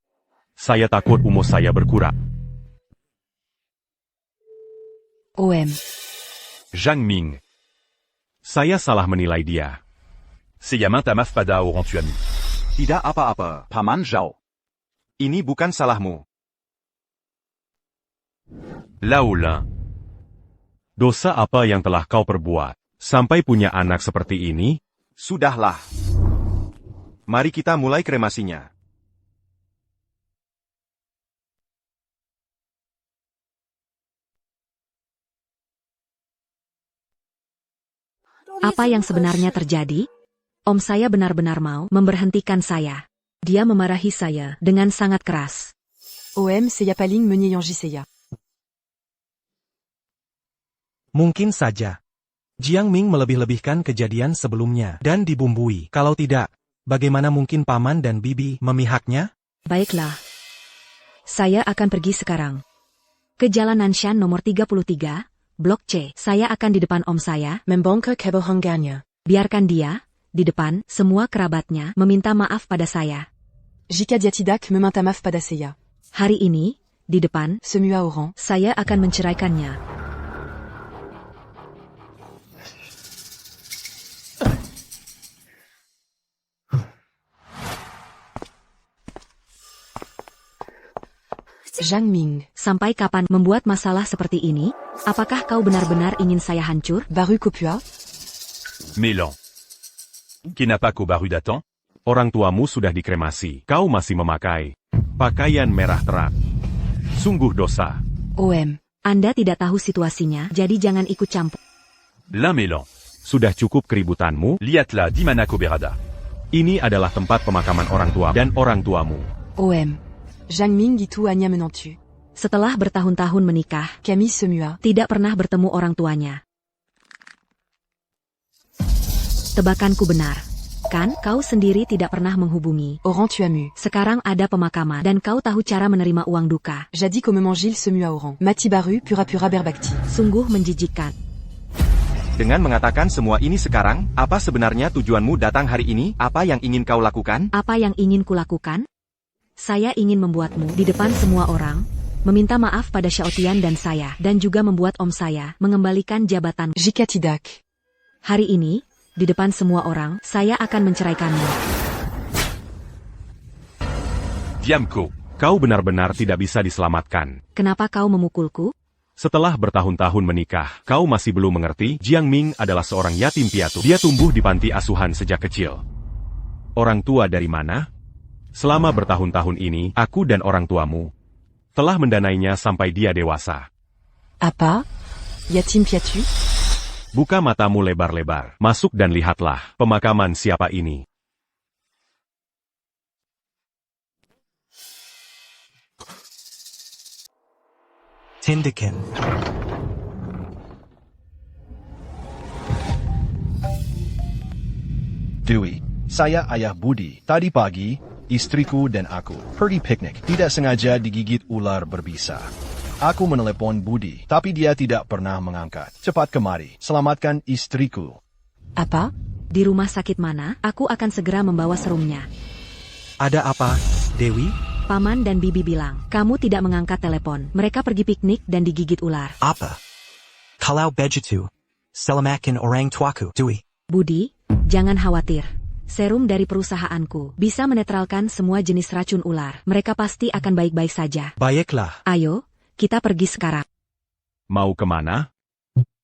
Saya takut umur saya berkurang. OM. Jiang Ming. Saya salah menilai dia. Seiya Mintamaf Pada auront tu amu. Tidak apa-apa. Paman Zhao. Ini bukan salahmu. Laolin. Dosa apa yang telah kau perbuat? Sampai punya anak seperti ini? Sudahlah. Mari kita mulai kremasinya. Apa yang sebenarnya terjadi? Om saya benar-benar mau memberhentikan saya. Dia memarahi saya dengan sangat keras. OM, Seiya Paling Meunier Yangji Seiya. Mungkin saja. Jiang Ming melebih-lebihkan kejadian sebelumnya dan dibumbui. Kalau tidak, bagaimana mungkin paman dan bibi memihaknya? Baiklah. Saya akan pergi sekarang. Ke Jalan Nanshan nomor 33, Blok C. Saya akan di depan om saya. Membongkar kebohongannya. Biarkan dia, di depan, semua kerabatnya, meminta maaf pada saya. Jika dia tidak meminta maaf pada Seiya. Hari ini, di depan, Semua orang. saya akan menceraikannya. Jiang Ming. Sampai kapan membuat masalah seperti ini? Apakah kau benar-benar ingin saya hancur? Baru Kopua. Meilan. Kenapa kau baru datang? Orang tuamu sudah dikremasi. Kau masih memakai pakaian merah terang. Sungguh dosa. OM. Anda tidak tahu situasinya, jadi jangan ikut campur. L'un Meilan. Sudah cukup keributanmu. Lihatlah di mana kau berada. Ini adalah tempat pemakaman orang tua dan orang tuamu. OM. Jiang Ming itu hanya menantu. Setelah bertahun-tahun menikah, Kami semua. tidak pernah bertemu orang tuanya. Tebakanku benar. Kan, kau sendiri tidak pernah menghubungi. Oran tu as mu. Sekarang ada pemakaman, dan kau tahu cara menerima uang duka. Jadis qu'au moment Gilles se mue à Oran. Mati Baru, pura pura berbakti. Sungguh menjijikkan. Dengan mengatakan semua ini sekarang, apa sebenarnya tujuanmu datang hari ini? Apa yang ingin kau lakukan? Apa yang ingin kulakukan? Saya ingin membuatmu di depan semua orang, meminta maaf pada Xiaotian dan saya, dan juga membuat om saya mengembalikan jabatan. Jika tidak. Hari ini, di depan semua orang, saya akan menceraikanmu. Diamco. Kau benar-benar tidak bisa diselamatkan. Kenapa kau memukulku? Setelah bertahun-tahun menikah, kau masih belum mengerti? Jiang Ming adalah seorang yatim piatu. Dia tumbuh di panti asuhan sejak kecil. Orang tua dari mana? Selama bertahun-tahun ini, aku dan orang tuamu telah mendanainya sampai dia dewasa. Apa? Yatim piatu? Buka matamu lebar-lebar, masuk dan lihatlah pemakaman siapa ini. Tindakan. Dewey, saya Ayah Budi. Tadi pagi, istriku dan aku pergi piknik. Tidak sengaja digigit ular berbisa. Aku menelepon Budi, tapi dia tidak pernah mengangkat. Cepat kemari, selamatkan istriku. Apa? Di rumah sakit mana? Aku akan segera membawa serumnya. Ada apa, Dewi? Paman dan Bibi bilang, kamu tidak mengangkat telepon. Mereka pergi piknik dan digigit ular. Apa? Kalau begitu, selamatkan orang tuaku, Dewi. Budi, jangan khawatir. Serum dari perusahaanku bisa menetralkan semua jenis racun ular. Mereka pasti akan baik-baik saja. Baiklah. Ayo, kita pergi sekarang. Mau kemana?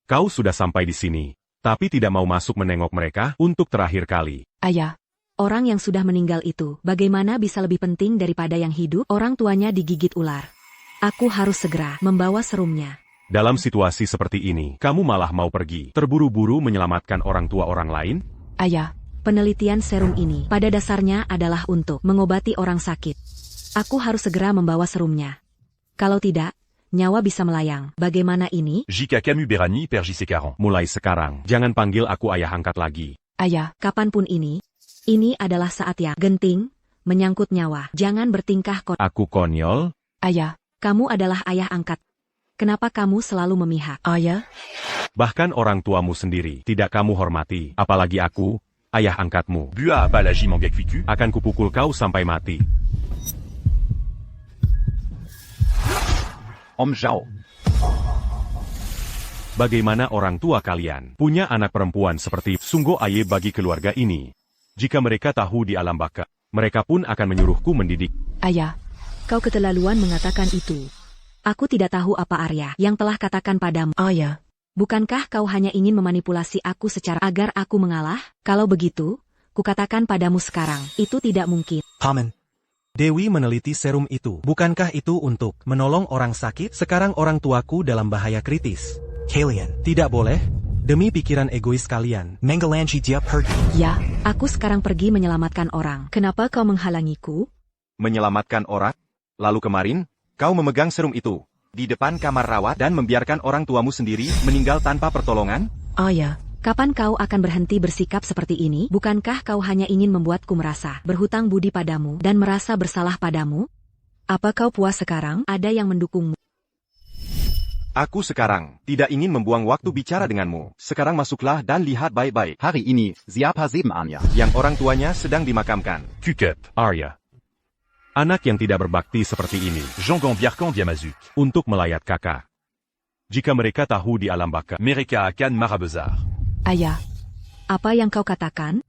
Kau sudah sampai di sini, tapi tidak mau masuk menengok mereka untuk terakhir kali. Ayah. Orang yang sudah meninggal itu, bagaimana bisa lebih penting daripada yang hidup? Orang tuanya digigit ular. Aku harus segera membawa serumnya. Dalam situasi seperti ini, kamu malah mau pergi, terburu-buru menyelamatkan orang tua orang lain? Ayah. Penelitian serum ini, pada dasarnya adalah untuk mengobati orang sakit. Aku harus segera membawa serumnya. Kalau tidak, nyawa bisa melayang. Bagaimana ini? J.K. Camus Berani, Père J.C. Caron. Mulai sekarang, jangan panggil aku ayah angkat lagi. Ayah. Kapanpun ini adalah saat yang genting, menyangkut nyawa. Jangan bertingkah Aku konyol? Ayah. Kamu adalah ayah angkat. Kenapa kamu selalu memihak? Ayah. Bahkan orang tuamu sendiri tidak kamu hormati, apalagi aku, ayah angkatmu. Bua apa la Jimanga Cuicu? Akan kupukul kau sampai mati. Om Zhao. Bagaimana orang tua kalian punya anak perempuan seperti sungguh aye bagi keluarga ini? Jika mereka tahu di alam baka, mereka pun akan menyuruhku mendidik. Ayah. Kau keterlaluan mengatakan itu. Aku tidak tahu apa Arya yang telah katakan padamu. Ayah. Bukankah kau hanya ingin memanipulasi aku secara agar aku mengalah? Kalau begitu, kukatakan padamu sekarang, itu tidak mungkin. Paman. Dewi meneliti serum itu. Bukankah itu untuk menolong orang sakit? Sekarang orang tuaku dalam bahaya kritis. Kalian. Tidak boleh. Demi pikiran egois kalian. Menggalangi dia pergi. Ya. Aku sekarang pergi menyelamatkan orang. Kenapa kau menghalangiku? Menyelamatkan orang? Lalu kemarin, kau memegang serum itu di depan kamar rawat dan membiarkan orang tuamu sendiri meninggal tanpa pertolongan? Ayah. Kapan kau akan berhenti bersikap seperti ini? Bukankah kau hanya ingin membuatku merasa berhutang budi padamu dan merasa bersalah padamu? Apa kau puas sekarang? Ada yang mendukungmu. Aku sekarang tidak ingin membuang waktu bicara denganmu. Sekarang masuklah dan lihat baik-baik. Hari ini, siapa sebenarnya? Yang orang tuanya sedang dimakamkan. Cukup. Arya. Anak yang tidak berbakti seperti ini. Jean Gambiarkan Diamazuk. Untuk melayat kakak. Jika mereka tahu di alam baka. Mereka akan marah besar. Ayah. Apa yang kau katakan?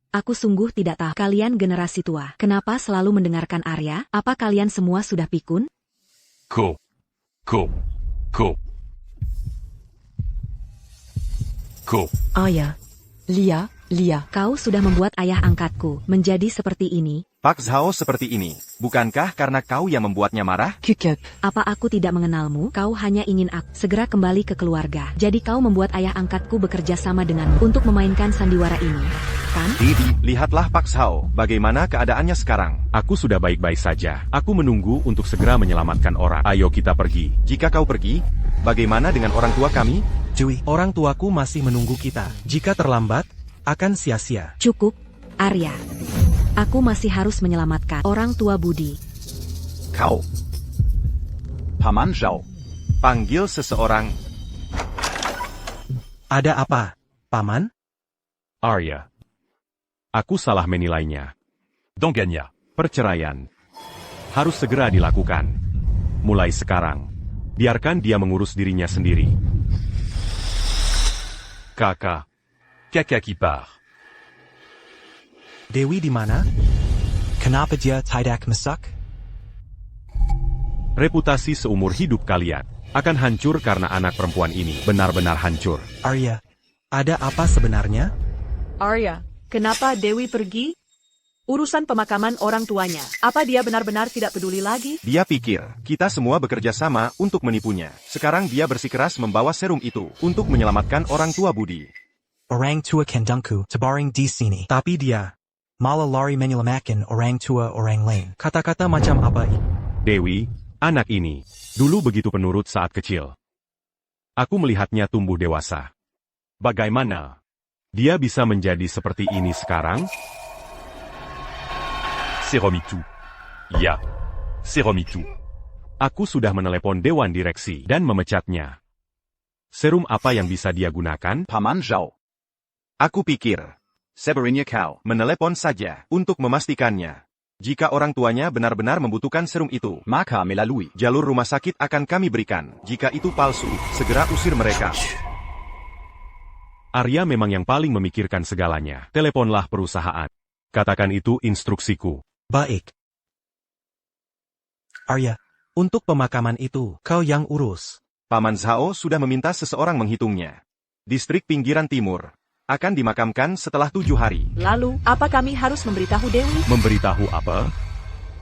Aku sungguh tidak tahu. Kalian generasi tua. Kenapa selalu mendengarkan Arya? Apa kalian semua sudah pikun? Ko. Ayah. Lia. Kau sudah membuat ayah angkatku menjadi seperti ini. Pak Zhao seperti ini. Bukankah karena kau yang membuatnya marah? Cukup. Apa aku tidak mengenalmu? Kau hanya ingin aku segera kembali ke keluarga. Jadi kau membuat ayah angkatku bekerja sama denganmu untuk memainkan sandiwara ini, kan? Didi, lihatlah Pak Zhao. Bagaimana keadaannya sekarang? Aku sudah baik-baik saja. Aku menunggu untuk segera menyelamatkan orang. Ayo kita pergi. Jika kau pergi, bagaimana dengan orang tua kami? Dewi, orang tuaku masih menunggu kita. Jika terlambat, akan sia-sia. Cukup. Arya. Aku masih harus menyelamatkan orang tua Budi. Kau. Paman Zhao. Panggil seseorang. Ada apa, Paman? Arya. Aku salah menilainya. Dongania. Perceraian. Harus segera dilakukan. Mulai sekarang. Biarkan dia mengurus dirinya sendiri. Kakak. Caca qui part. Dewi di mana? Kenapa dia tidak masak? Reputasi seumur hidup kalian akan hancur karena anak perempuan ini. Benar-benar hancur. Arya, ada apa sebenarnya? Arya, kenapa Dewi pergi? Urusan pemakaman orang tuanya. Apa dia benar-benar tidak peduli lagi? Dia pikir, kita semua bekerja sama untuk menipunya. Sekarang dia bersikeras membawa serum itu untuk menyelamatkan orang tua Budi. Orang tua kandungku tabaring di sini. Tapi dia, Malah lari menyelamatkan orang tua orang lain. kata-kata macam apa ini? Dewi, anak ini, dulu begitu penurut saat kecil. Aku melihatnya tumbuh dewasa. Bagaimana? Dia bisa menjadi seperti ini sekarang? Seromitu. Ya. Seromitu. Aku sudah menelepon Dewan Direksi dan memecatnya. Serum apa yang bisa dia gunakan? Paman Zhao. Aku pikir, sebaiknya kau menelepon saja untuk memastikannya. Jika orang tuanya benar-benar membutuhkan serum itu, maka melalui jalur rumah sakit akan kami berikan. Jika itu palsu, segera usir mereka. Arya memang yang paling memikirkan segalanya. Teleponlah perusahaan. Katakan itu instruksiku. Baik. Arya, untuk pemakaman itu, kau yang urus. Paman Zhao sudah meminta seseorang menghitungnya. Distrik pinggiran timur akan dimakamkan setelah 7 hari. Lalu, apa kami harus memberitahu Dewi? Memberitahu apa?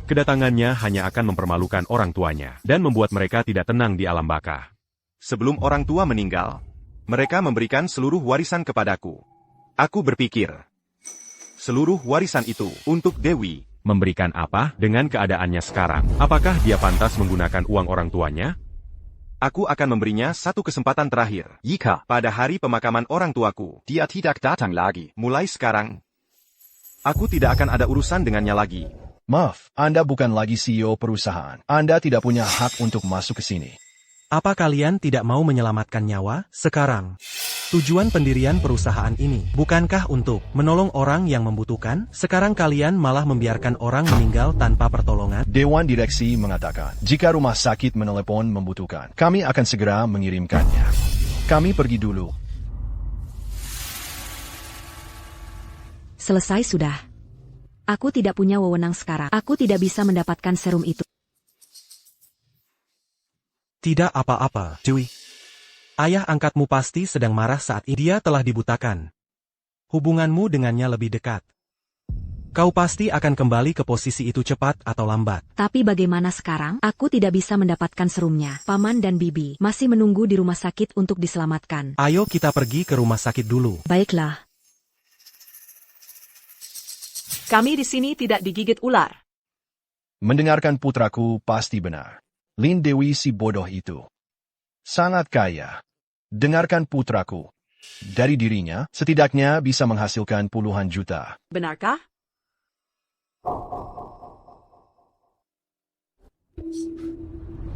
Kedatangannya hanya akan mempermalukan orang tuanya dan membuat mereka tidak tenang di alam baka. Sebelum orang tua meninggal, mereka memberikan seluruh warisan kepadaku. Aku berpikir, seluruh warisan itu untuk Dewi. Memberikan apa dengan keadaannya sekarang? Apakah dia pantas menggunakan uang orang tuanya? Aku akan memberinya satu kesempatan terakhir. Jika pada hari pemakaman orang tuaku, dia tidak datang lagi, mulai sekarang, aku tidak akan ada urusan dengannya lagi. Maaf, Anda bukan lagi CEO perusahaan. Anda tidak punya hak untuk masuk ke sini. Apa kalian tidak mau menyelamatkan nyawa? Sekarang, tujuan pendirian perusahaan ini bukankah untuk menolong orang yang membutuhkan? Sekarang kalian malah membiarkan orang meninggal tanpa pertolongan? Dewan Direksi mengatakan, jika rumah sakit menelepon membutuhkan, kami akan segera mengirimkannya. Kami pergi dulu. Selesai sudah. Aku tidak punya wewenang sekarang. Aku tidak bisa mendapatkan serum itu. Tidak apa-apa, Dewi. Ayah angkatmu pasti sedang marah saat dia telah dibutakan. Hubunganmu dengannya lebih dekat. Kau pasti akan kembali ke posisi itu cepat atau lambat. Tapi bagaimana sekarang? Aku tidak bisa mendapatkan serumnya. Paman dan Bibi masih menunggu di rumah sakit untuk diselamatkan. Ayo kita pergi ke rumah sakit dulu. Baiklah. Kami di sini tidak digigit ular. Mendengarkan putraku pasti benar. Lin Dewi si bodoh itu sangat kaya. Dengarkan putraku. Dari dirinya, setidaknya bisa menghasilkan puluhan juta. Benarkah?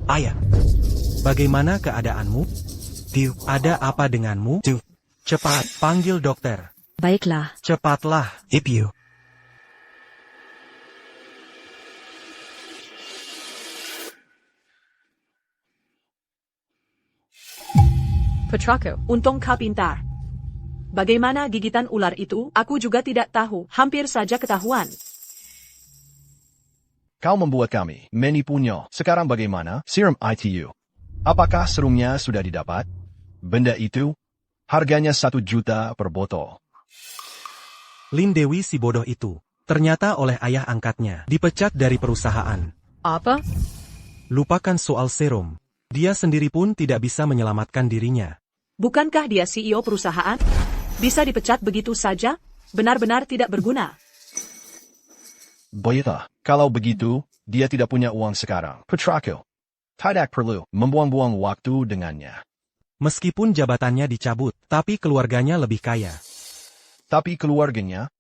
Ayah, Bagaimana keadaanmu? Dew, Ada apa denganmu? Dew, Cepat, panggil dokter. Baiklah. Cepatlah. Ibu. Putraku, untung kau pintar. Bagaimana gigitan ular itu? Aku juga tidak tahu. Hampir saja ketahuan. Kau membuat kami menipunya. Sekarang bagaimana? Serum ITU. Apakah serumnya sudah didapat? Benda itu harganya 1 juta per botol. Lin Dewi si bodoh itu, ternyata oleh ayah angkatnya, dipecat dari perusahaan. Apa? Lupakan soal serum. Dia sendiri pun tidak bisa menyelamatkan dirinya. Bukankah dia CEO perusahaan? Bisa dipecat begitu saja? Benar-benar tidak berguna. Baiklah, kalau begitu, dia tidak punya uang sekarang. Putraku, tidak perlu membuang-buang waktu dengannya. Meskipun jabatannya dicabut, tapi keluarganya lebih kaya. Tapi keluarganya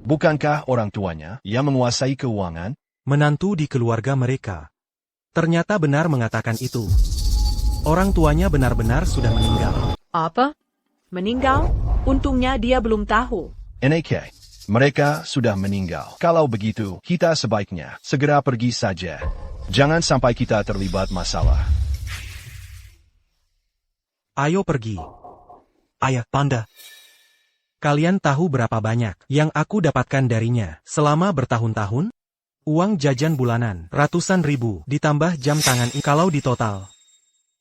Bukankah orang tuanya yang menguasai keuangan? Menantu di keluarga mereka. Ternyata benar mengatakan itu. Orang tuanya benar-benar sudah meninggal. Apa? Meninggal? Untungnya dia belum tahu. NAK, mereka sudah meninggal. Kalau begitu, kita sebaiknya segera pergi saja. Jangan sampai kita terlibat masalah. Ayo pergi. Ayah, Banda. Kalian tahu berapa banyak yang aku dapatkan darinya selama bertahun-tahun? Uang jajan bulanan, ratusan ribu, ditambah jam tangan kalau ditotal.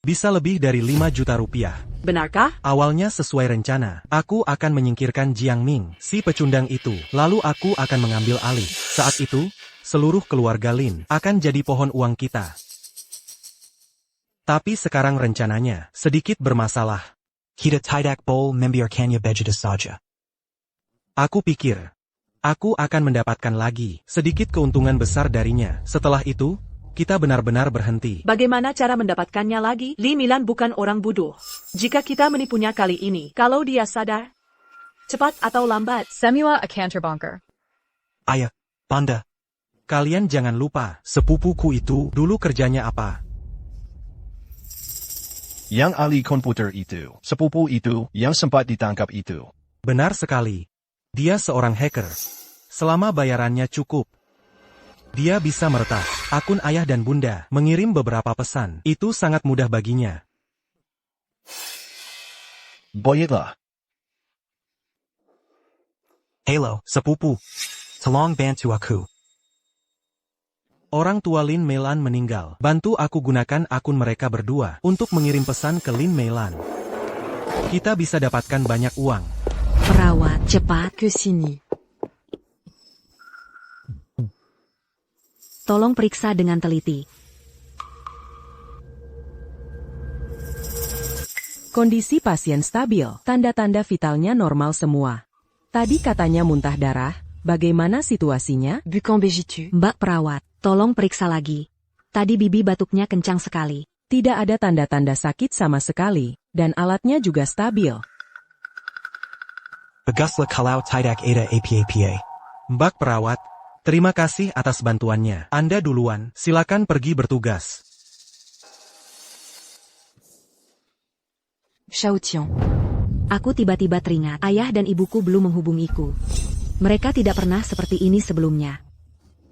Bisa lebih dari 5 juta rupiah. Benarkah? Awalnya sesuai rencana, aku akan menyingkirkan Jiang Ming, si pecundang itu, lalu aku akan mengambil alih. Saat itu, seluruh keluarga Lin akan jadi pohon uang kita. Tapi sekarang rencananya sedikit bermasalah. Kita tidak boleh membiarkannya begitu saja. Aku pikir, aku akan mendapatkan lagi sedikit keuntungan besar darinya. Setelah itu, kita benar-benar berhenti. Bagaimana cara mendapatkannya lagi? Li Milan bukan orang bodoh. Jika kita menipunya kali ini, kalau dia sadar, cepat atau lambat. Semua a counterbonker. Ayah, Banda. Kalian jangan lupa, sepupuku itu dulu kerjanya apa? Yang ahli komputer itu, sepupu itu, yang sempat ditangkap itu. Benar sekali. Dia seorang hacker. Selama bayarannya cukup, dia bisa meretas akun ayah dan bunda, mengirim beberapa pesan. Itu sangat mudah baginya. Baiklah. Halo, sepupu. Tolong bantu aku. Orang tua Lin Meilan meninggal. Bantu aku gunakan akun mereka berdua untuk mengirim pesan ke Lin Meilan. Kita bisa dapatkan banyak uang. Perawat, cepat Que sini. Tolong periksa dengan teliti. Kondisi pasien stabil, tanda-tanda vitalnya normal semua. Tadi katanya muntah darah, bagaimana situasinya? Bukan begitu. Mbak perawat, tolong periksa lagi. Tadi bibi batuknya kencang sekali. Tidak ada tanda-tanda sakit sama sekali, dan alatnya juga stabil. Baguslah kalau tidak ada apa-apa. Mbak perawat, terima kasih atas bantuannya. Anda duluan, silakan pergi bertugas. Shao Tian. Aku tiba-tiba teringat, ayah dan ibuku belum menghubungiku. Mereka tidak pernah seperti ini sebelumnya.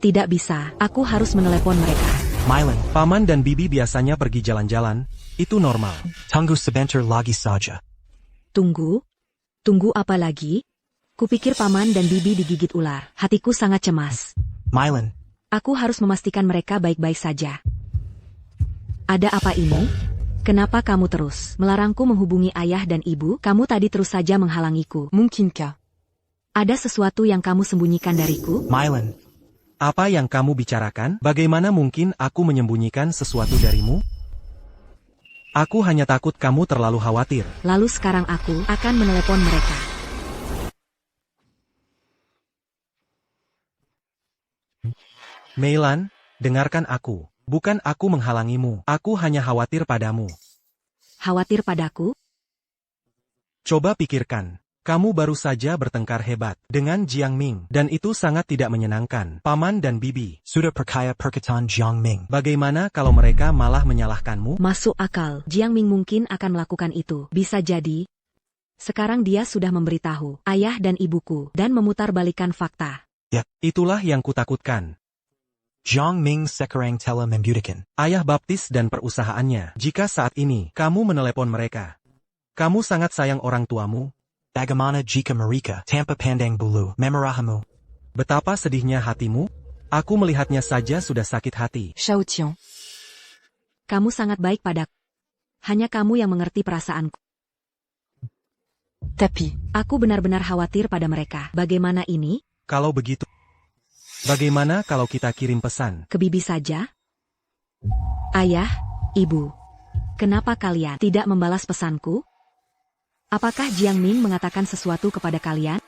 Tidak bisa, aku harus menelepon mereka. Mylan, Paman dan bibi biasanya pergi jalan-jalan, itu normal. tunggu sebentar lagi saja. Tunggu? Tunggu apa lagi? Kupikir paman dan bibi digigit ular. Hatiku sangat cemas. Mylan, Aku harus memastikan mereka baik-baik saja. Ada apa ini? Kenapa kamu terus melarangku menghubungi ayah dan ibu? Kamu tadi terus saja menghalangiku. Mungkinkah? Ada sesuatu yang kamu sembunyikan dariku? Mylan, Apa yang kamu bicarakan? Bagaimana mungkin aku menyembunyikan sesuatu darimu? Aku hanya takut kamu terlalu khawatir. Lalu sekarang aku akan menelepon mereka. Meilan, dengarkan aku. Bukan aku menghalangimu, aku hanya khawatir padamu. Khawatir padaku? Coba pikirkan. Kamu baru saja bertengkar hebat dengan Jiang Ming, dan itu sangat tidak menyenangkan. Paman dan bibi sudah percaya perkataan Jiang Ming. Bagaimana kalau mereka malah menyalahkanmu? Masuk akal. Jiang Ming mungkin akan melakukan itu. Bisa jadi. Sekarang dia sudah memberitahu ayah dan ibuku dan memutarbalikkan fakta. Ya, itulah yang kutakutkan. Jiang Ming sekarang telah membuktikan. Ayah baptis dan perusahaannya. Jika saat ini kamu menelepon mereka, kamu sangat sayang orang tuamu. Bagaimana jika mereka tanpa pandang bulu memarahimu? Betapa sedihnya hatimu? Aku melihatnya saja sudah sakit hati. Shao Tian. Kamu sangat baik padaku. Hanya kamu yang mengerti perasaanku. Tapi, aku benar-benar khawatir pada mereka. Bagaimana ini? Kalau begitu, bagaimana kalau kita kirim pesan ke bibi saja? Ayah, ibu, kenapa kalian tidak membalas pesanku? Apakah Jiang Ming mengatakan sesuatu kepada kalian?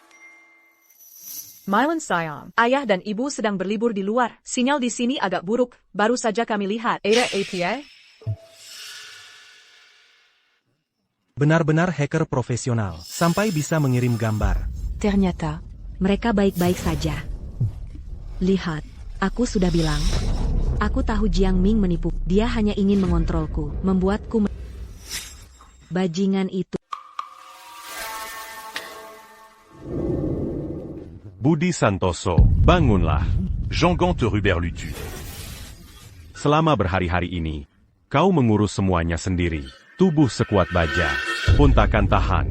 Mylan sayang, ayah dan ibu sedang berlibur di luar. Sinyal di sini agak buruk, baru saja kami lihat. Ada APA? Benar-benar hacker profesional, sampai bisa mengirim gambar. Ternyata, Mereka baik-baik saja. Lihat, aku sudah bilang. Aku tahu Jiang Ming menipu. Dia hanya ingin mengontrolku, membuatku bajingan itu. Budi Santoso, bangunlah. Jean-Gant Ruberlutu. Selama berhari-hari ini, kau mengurus semuanya sendiri. Tubuh sekuat baja, pun takkan tahan.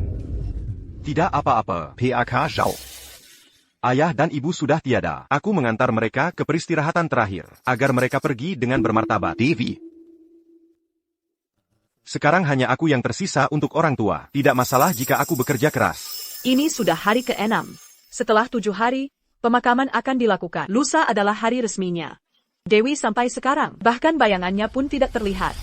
Tidak apa-apa. PAK Zhao. Ayah dan ibu sudah tiada. Aku mengantar mereka ke peristirahatan terakhir, agar mereka pergi dengan bermartabat. Devi. Sekarang hanya aku yang tersisa untuk orang tua. Tidak masalah jika aku bekerja keras. Ini sudah hari ke-6. Setelah 7 hari, pemakaman akan dilakukan. Lusa adalah hari resminya. Dewi sampai sekarang, bahkan bayangannya pun tidak terlihat.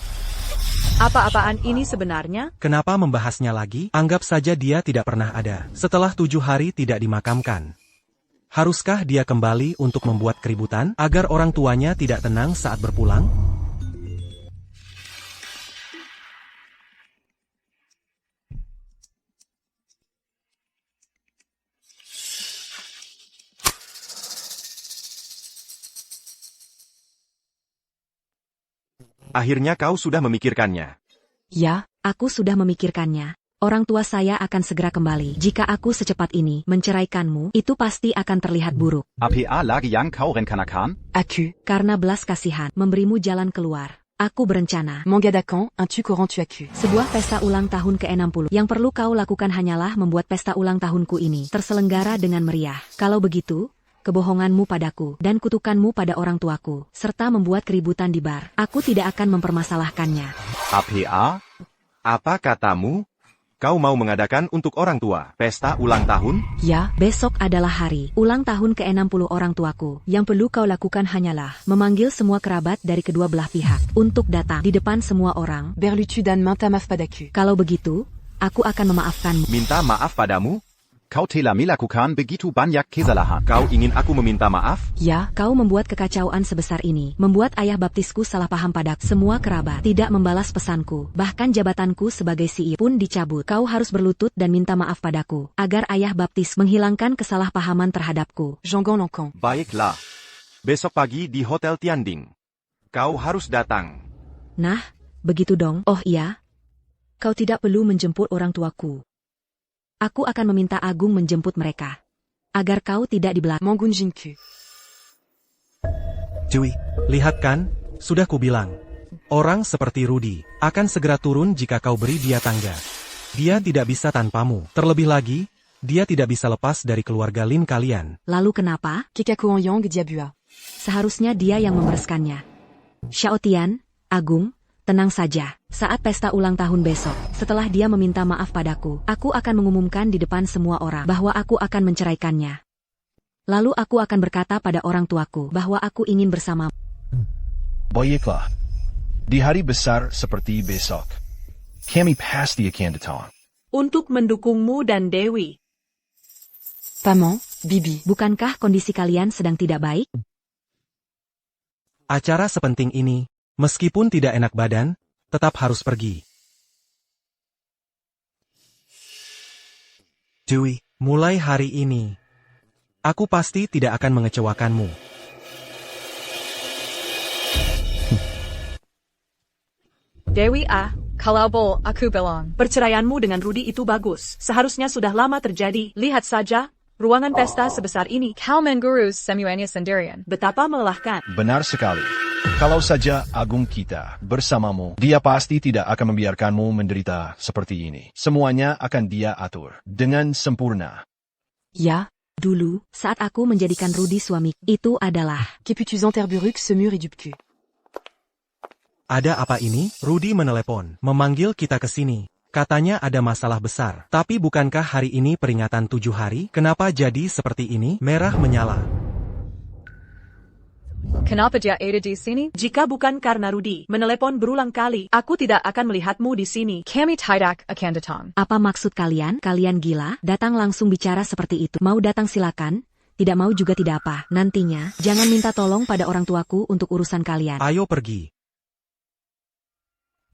Apa-apaan ini sebenarnya? Kenapa membahasnya lagi? Anggap saja dia tidak pernah ada. Setelah 7 hari tidak dimakamkan. Haruskah dia kembali untuk membuat keributan, agar orang tuanya tidak tenang saat berpulang? Akhirnya kau sudah memikirkannya. Ya, aku sudah memikirkannya. Orang tua saya akan segera kembali. Jika aku secepat ini menceraikanmu, itu pasti akan terlihat buruk. APA lagi yang kau rencanakan? Aku. Karena belas kasihan, memberimu jalan keluar. Aku berencana. Mangadakan, un tu courant tu aku. Sebuah pesta ulang tahun ke-60. Yang perlu kau lakukan hanyalah membuat pesta ulang tahunku ini terselenggara dengan meriah. Kalau begitu, kebohonganmu padaku dan kutukanmu pada orang tuaku, serta membuat keributan di bar, aku tidak akan mempermasalahkannya. APA? Apa katamu? Kau mau mengadakan untuk orang tua pesta ulang tahun? Ya, besok adalah hari ulang tahun ke-60 orang tuaku. Yang perlu kau lakukan hanyalah memanggil semua kerabat dari kedua belah pihak untuk datang di depan semua orang. Berlutu dan minta maaf padaku. Kalau begitu, aku akan memaafkanmu. Minta maaf padamu? Kau telah melakukan begitu banyak kesalahan. Kau ingin aku meminta maaf? Ya, kau membuat kekacauan sebesar ini. Membuat ayah baptisku salah paham padaku. Semua kerabat tidak membalas pesanku. Bahkan jabatanku sebagai CEO pun dicabut. Kau harus berlutut dan minta maaf padaku, agar ayah baptis menghilangkan kesalahpahaman terhadapku. Jean-Gant Lankan. Baiklah. Besok pagi di Hotel Tianding. Kau harus datang. Nah, begitu dong. Oh iya. Kau tidak perlu menjemput orang tuaku. Aku akan meminta Agung menjemput mereka. Agar kau tidak di belakang. Mangun Jinku. Dewey, lihat kan? Sudah kubilang. Orang seperti Rudy akan segera turun jika kau beri dia tangga. Dia tidak bisa tanpamu. Terlebih lagi, dia tidak bisa lepas dari keluarga Lin kalian. Lalu kenapa? Kikaku Yang Diabua. Seharusnya dia yang memereskannya. Xiao Tian, Agung, tenang saja. Saat pesta ulang tahun besok, setelah dia meminta maaf padaku, aku akan mengumumkan di depan semua orang bahwa aku akan menceraikannya. Lalu aku akan berkata pada orang tuaku bahwa aku ingin bersama. Baiklah. Di hari besar seperti besok, kami pasti akan datang. Untuk mendukungmu dan Dewi. Paman, Bibi. Bukankah kondisi kalian sedang tidak baik? Acara sepenting ini, meskipun tidak enak badan, tetap harus pergi. Dewey, mulai hari ini, aku pasti tidak akan mengecewakanmu. Dewi kalau bol aku bilang. Perceraianmu dengan Rudy itu bagus. Seharusnya sudah lama terjadi. Lihat saja, ruangan pesta sebesar ini. Kau mengurus semuanya sendirian. Betapa melelahkan. Benar sekali. Kalau saja Agung kita bersamamu, dia pasti tidak akan membiarkanmu menderita seperti ini. Semuanya akan dia atur dengan sempurna. Ya. Dulu, saat aku menjadikan Rudy suami, itu adalah... Keputus Enterburuk semur et dupku. Ada apa ini? Rudy menelepon, memanggil kita ke sini. Katanya ada masalah besar. Tapi bukankah hari ini peringatan 7 hari? Kenapa jadi seperti ini? Merah menyala. Kenapa dia ada di sini? Jika bukan karena Rudy menelepon berulang kali, aku tidak akan melihatmu di sini. Kami tidak akan datang. Apa maksud kalian? Kalian gila? Datang langsung bicara seperti itu. Mau datang silakan. Tidak mau juga tidak apa. Nantinya, jangan minta tolong pada orang tuaku untuk urusan kalian. Ayo pergi.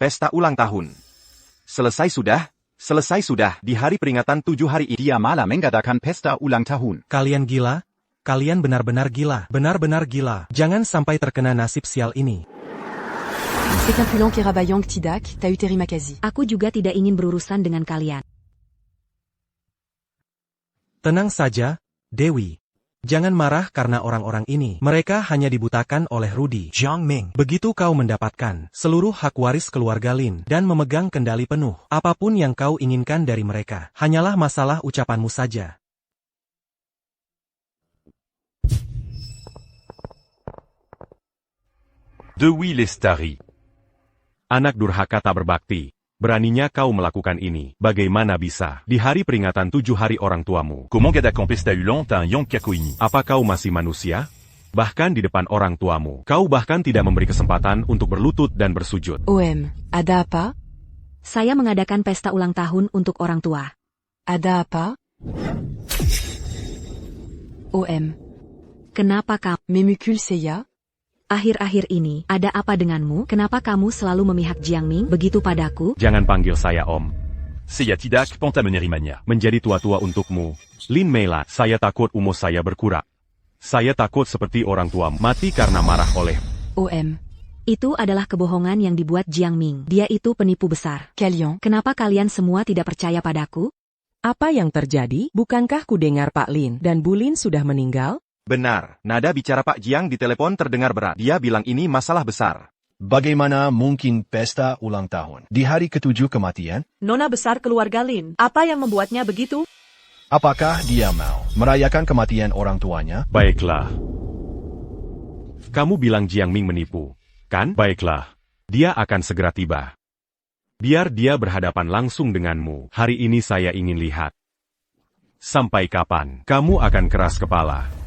Pesta ulang tahun. Selesai sudah? Selesai sudah, di hari peringatan 7 hari ini. Dia malah mengadakan pesta ulang tahun. Kalian gila? Kalian benar-benar gila. Benar-benar gila. Jangan sampai terkena nasib sial ini. C'est impudent Kerabayang Tidak, Tauteri Makazi. Aku juga tidak ingin berurusan dengan kalian. Tenang saja, Dewi. Jangan marah karena orang-orang ini. Mereka hanya dibutakan oleh Rudy. Jiang Ming. Begitu kau mendapatkan seluruh hak waris keluarga Lin dan memegang kendali penuh, apapun yang kau inginkan dari mereka, hanyalah masalah ucapanmu saja. Dewi Lestari. Anak durhaka tak berbakti. Beraninya kau melakukan ini. Bagaimana bisa? Di hari peringatan 7 hari orang tuamu. Comment Gadakan Pesta Ulang un Yong Kakoini? Apa kau masih manusia? Bahkan di depan orang tuamu. Kau bahkan tidak memberi kesempatan untuk berlutut dan bersujud. Ada apa? Saya mengadakan pesta ulang tahun untuk orang tua. Ada apa? Kenapa kamu? Memukul Seiya? Akhir-akhir ini, ada apa denganmu? Kenapa kamu selalu memihak Jiang Ming begitu padaku? Jangan panggil saya Om. Seiya Tidak, Pantamenerimania. Menjadi tua-tua untukmu. Lin Meila, saya takut umur saya berkurang. Saya takut seperti orang tua mati karena marah oleh. Itu adalah kebohongan yang dibuat Jiang Ming. Dia itu penipu besar. Kenapa kalian semua tidak percaya padaku? Apa yang terjadi? Bukankah ku dengar Pak Lin dan Bu Lin sudah meninggal? Benar, nada bicara Pak Jiang di telepon terdengar berat. Dia bilang ini masalah besar. Bagaimana mungkin pesta ulang tahun di hari ke-7 kematian? Nona besar keluarga Lin, apa yang membuatnya begitu? Apakah dia mau merayakan kematian orang tuanya? Baiklah. Kamu bilang Jiang Ming menipu, kan? Baiklah. Dia akan segera tiba. Biar dia berhadapan langsung denganmu. Hari ini saya ingin lihat. Sampai kapan kamu akan keras kepala?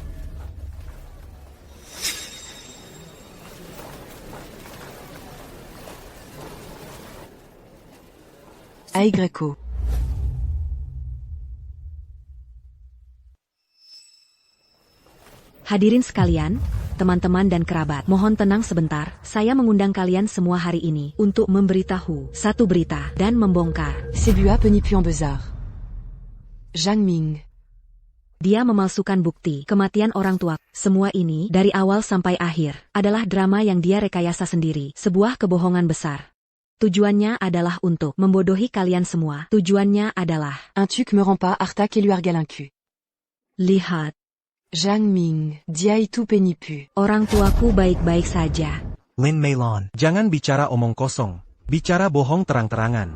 Aigreco. Hadirin sekalian, teman-teman dan kerabat, mohon tenang sebentar. Saya mengundang kalian semua hari ini untuk memberitahu satu berita dan membongkar. Sebua penipuan besar. Jiang Ming. Dia memalsukan bukti kematian orang tua. Semua ini dari awal sampai akhir adalah drama yang dia rekayasa sendiri, sebuah kebohongan besar. Tujuannya adalah untuk membodohi kalian semua. Tujuannya adalah... Un truc me rend pas artak et lui argalincu. Lihat. Jiang Ming, dia itu penipu. Orang tuaku baik-baik saja. Lin Meilon. Jangan bicara omong kosong. Bicara bohong terang-terangan.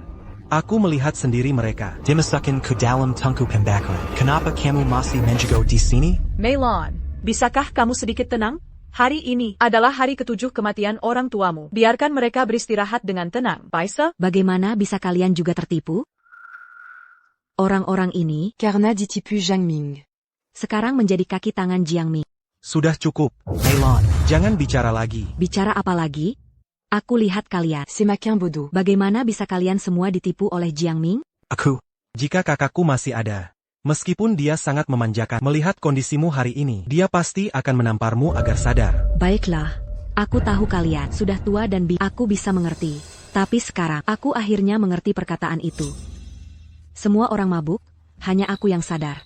Aku melihat sendiri mereka. Dimasukin ke dalam tungku pembakuan. Kenapa kamu masih menjaga di sini? Meilon, bisakah kamu sedikit tenang? Hari ini adalah hari ke-7 kematian orang tuamu. Biarkan mereka beristirahat dengan tenang. Paisa? Bagaimana bisa kalian juga tertipu? Orang-orang ini karena ditipu Jiang Ming. Sekarang menjadi kaki tangan Jiang Ming. Sudah cukup. Meilon. Jangan bicara lagi. Bicara apa lagi? Aku lihat kalian. Semakin bodoh. Bagaimana bisa kalian semua ditipu oleh Jiang Ming? Aku. Jika kakakku masih ada. Meskipun dia sangat memanjakan melihat kondisimu hari ini, dia pasti akan menamparmu agar sadar. Baiklah, aku tahu kalian sudah tua dan aku bisa mengerti. Tapi sekarang, aku akhirnya mengerti perkataan itu. Semua orang mabuk, hanya aku yang sadar.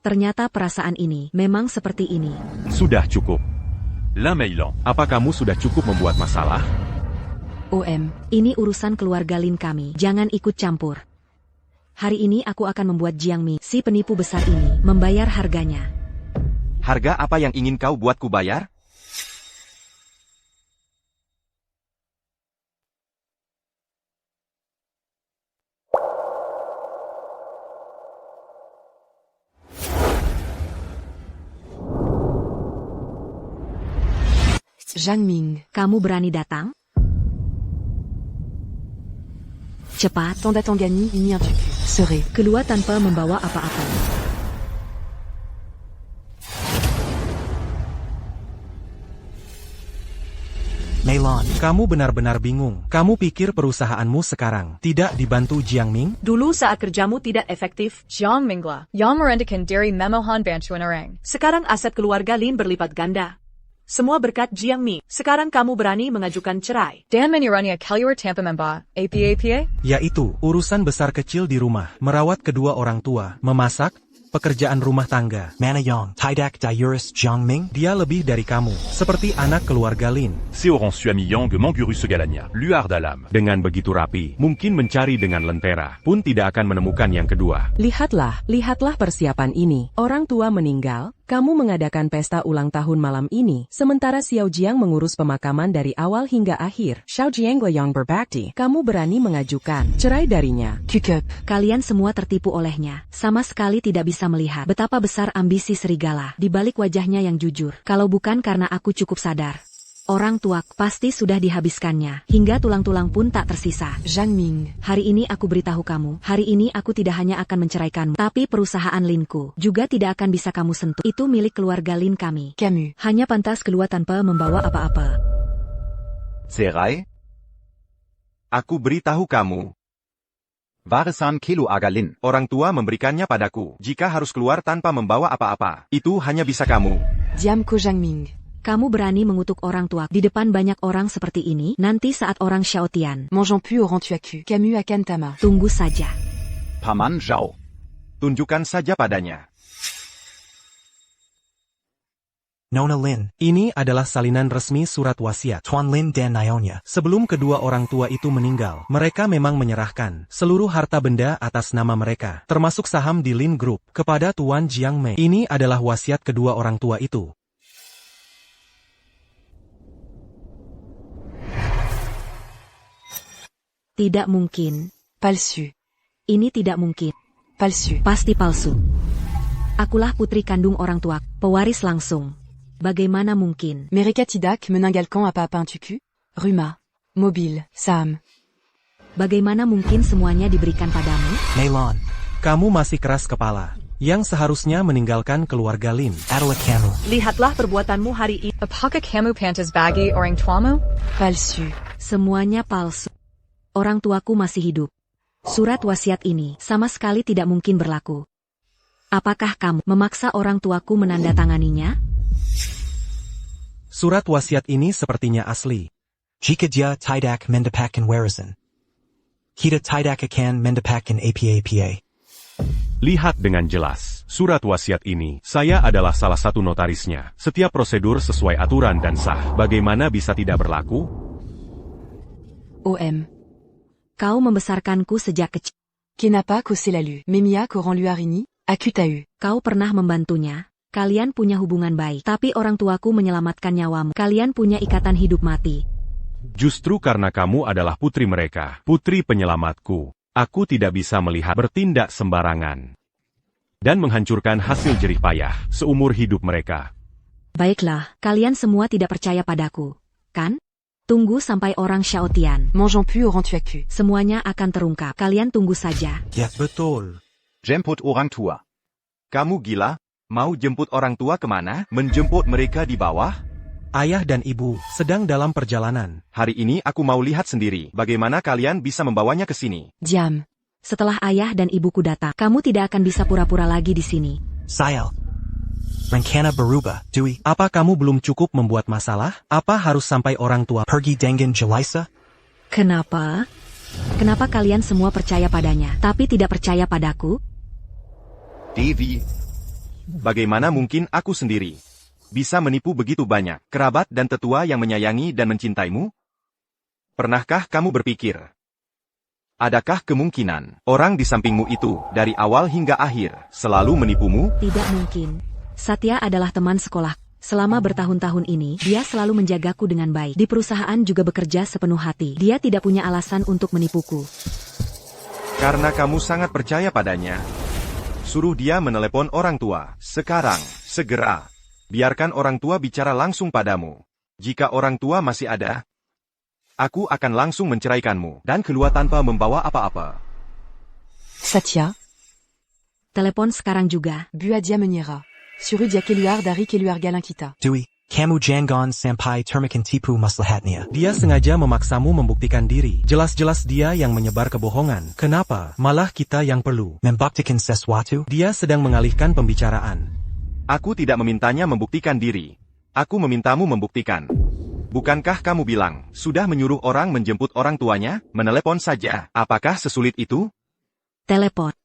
Ternyata perasaan ini memang seperti ini. Sudah cukup. Lin Meilon. Apa kamu sudah cukup membuat masalah? Ini urusan keluarga Lin kami, jangan ikut campur. Hari ini aku akan membuat Jiang Ming, si penipu besar ini, membayar harganya. Harga apa yang ingin kau buatku bayar? Jiang Ming. Kamu berani datang? Cepat. Tondatangani ini un truc. Sore. Keluar tanpa membawa apa-apa. Meilon. Kamu benar-benar bingung. Kamu pikir perusahaanmu sekarang tidak dibantu Jiang Ming? Dulu saat kerjamu tidak efektif. Jiang Mingla. Yang merendakan dari memohon bantuan orang. Sekarang aset keluarga Lin berlipat ganda. Semua berkat Jiang Mi. Sekarang kamu berani mengajukan cerai. Dan menirania Kaluar Tampa Memba, APA. Yaitu, urusan besar kecil di rumah, merawat kedua orang tua, memasak, pekerjaan rumah tangga. Manayong, Tidak Diuris Jiangming. Dia lebih dari kamu, seperti anak keluarga Lin. Seoran Suami Yang Manguru Segalanya, Luard Alam. Dengan begitu rapi, mungkin mencari dengan lentera, pun tidak akan menemukan yang kedua. Lihatlah persiapan ini. Orang tua meninggal, kamu mengadakan pesta ulang tahun malam ini, sementara Xiao Jiang mengurus pemakaman dari awal hingga akhir. Xiao Jiang yang berbakti, kamu berani mengajukan cerai darinya. Cukup. Kalian semua tertipu olehnya. Sama sekali tidak bisa melihat betapa besar ambisi serigala di balik wajahnya yang jujur. Kalau bukan karena aku cukup sadar. Orang tua pasti sudah dihabiskannya, hingga tulang-tulang pun tak tersisa. Zhang Ming. Hari ini aku beritahu kamu, hari ini aku tidak hanya akan menceraikanmu, tapi perusahaan Linku juga tidak akan bisa kamu sentuh. Itu milik keluarga Lin kami. Camus. Hanya pantas keluar tanpa membawa apa-apa. Cerai? Aku beritahu kamu. Warisan Kelu Agalin. Orang tua memberikannya padaku. Jika harus keluar tanpa membawa apa-apa, itu hanya bisa kamu. Diam Ko Zhang Ming. Kamu berani mengutuk orang tua di depan banyak orang seperti ini, nanti saat orang Xiaotian. Mangeons plus au Rantuaku. Camus akan Tama. Tunggu saja. Paman Zhao. Tunjukkan saja padanya. Nona Lin. Ini adalah salinan resmi surat wasiat. Tuan Lin dan Nyonya. Sebelum kedua orang tua itu meninggal, mereka memang menyerahkan seluruh harta benda atas nama mereka, termasuk saham di Lin Group, kepada Tuan Jiang Mei. Ini adalah wasiat kedua orang tua itu. Tidak mungkin. Palsu. Ini tidak mungkin. Palsu. Pasti palsu. Akulah putri kandung orang tua, pewaris langsung. Bagaimana mungkin? Mereka tidak meninggalkan apa-apa untukku. Rumah, mobil, saham. Bagaimana mungkin semuanya diberikan padamu? Meilon. Kamu masih keras kepala. Yang seharusnya meninggalkan keluarga Lin. Adalah kamu. Lihatlah perbuatanmu hari ini. Apakah kamu pantas bagi orang tuamu? Palsu. Semuanya palsu. Orang tuaku masih hidup. Surat wasiat ini sama sekali tidak mungkin berlaku. Apakah kamu memaksa orang tuaku menandatanganinya? Surat wasiat ini sepertinya asli. Jika dia tidak mendapatkan warisan, kita tidak akan mendapatkan apa-apa. Lihat dengan jelas, surat wasiat ini, saya adalah salah satu notarisnya. Setiap prosedur sesuai aturan dan sah. Bagaimana bisa tidak berlaku? OM. Kau membesarkanku sejak kecil. Kenapa kau selalu memihak orang luar ini? Aku tahu. Kau pernah membantunya. Kalian punya hubungan baik. Tapi orang tuaku menyelamatkan nyawamu. Kalian punya ikatan hidup mati. Justru karena kamu adalah putri mereka, putri penyelamatku. Aku tidak bisa melihat bertindak sembarangan. Dan menghancurkan hasil jerih payah seumur hidup mereka. Baiklah, kalian semua tidak percaya padaku. Kan? Tunggu sampai orang Xiaotian. Mangeons plus au Rantuaku. Semuanya akan terungkap. Kalian tunggu saja. Ya, betul. Jemput orang tua. Kamu gila? Mau jemput orang tua kemana? Menjemput mereka di bawah? Ayah dan ibu sedang dalam perjalanan. Hari ini aku mau lihat sendiri bagaimana kalian bisa membawanya ke sini. Diam. Setelah ayah dan ibuku datang, kamu tidak akan bisa pura-pura lagi di sini. Sayal. Rencana berubah, Dewey. Apa kamu belum cukup membuat masalah? Apa harus sampai orang tua pergi dengan Jelisa? Kenapa? Kenapa kalian semua percaya padanya, tapi tidak percaya padaku? Devi. Bagaimana mungkin aku sendiri bisa menipu begitu banyak kerabat dan tetua yang menyayangi dan mencintaimu? Pernahkah kamu berpikir? Adakah kemungkinan orang di sampingmu itu dari awal hingga akhir selalu menipumu? Tidak mungkin. Satya adalah teman sekolah. Selama bertahun-tahun ini, dia selalu menjagaku dengan baik. Di perusahaan juga bekerja sepenuh hati. Dia tidak punya alasan untuk menipuku. Karena kamu sangat percaya padanya. Suruh dia menelepon orang tua. Sekarang, segera. Biarkan orang tua bicara langsung padamu. Jika orang tua masih ada, aku akan langsung menceraikanmu dan keluar tanpa membawa apa-apa. Satya. Telepon sekarang juga. Buadia menyerah. Suruh dia keluar dari keluarga kita. Dewey, kamu jangan sampai termakan tipu maslahatnya. Dia sengaja memaksamu membuktikan diri. Jelas-jelas dia yang menyebar kebohongan. Kenapa? Malah kita yang perlu membuktikan sesuatu? Dia sedang mengalihkan pembicaraan. Aku tidak memintanya membuktikan diri. Aku memintamu membuktikan. Bukankah kamu bilang, sudah menyuruh orang menjemput orang tuanya, menelepon saja? Apakah sesulit itu? Teleport.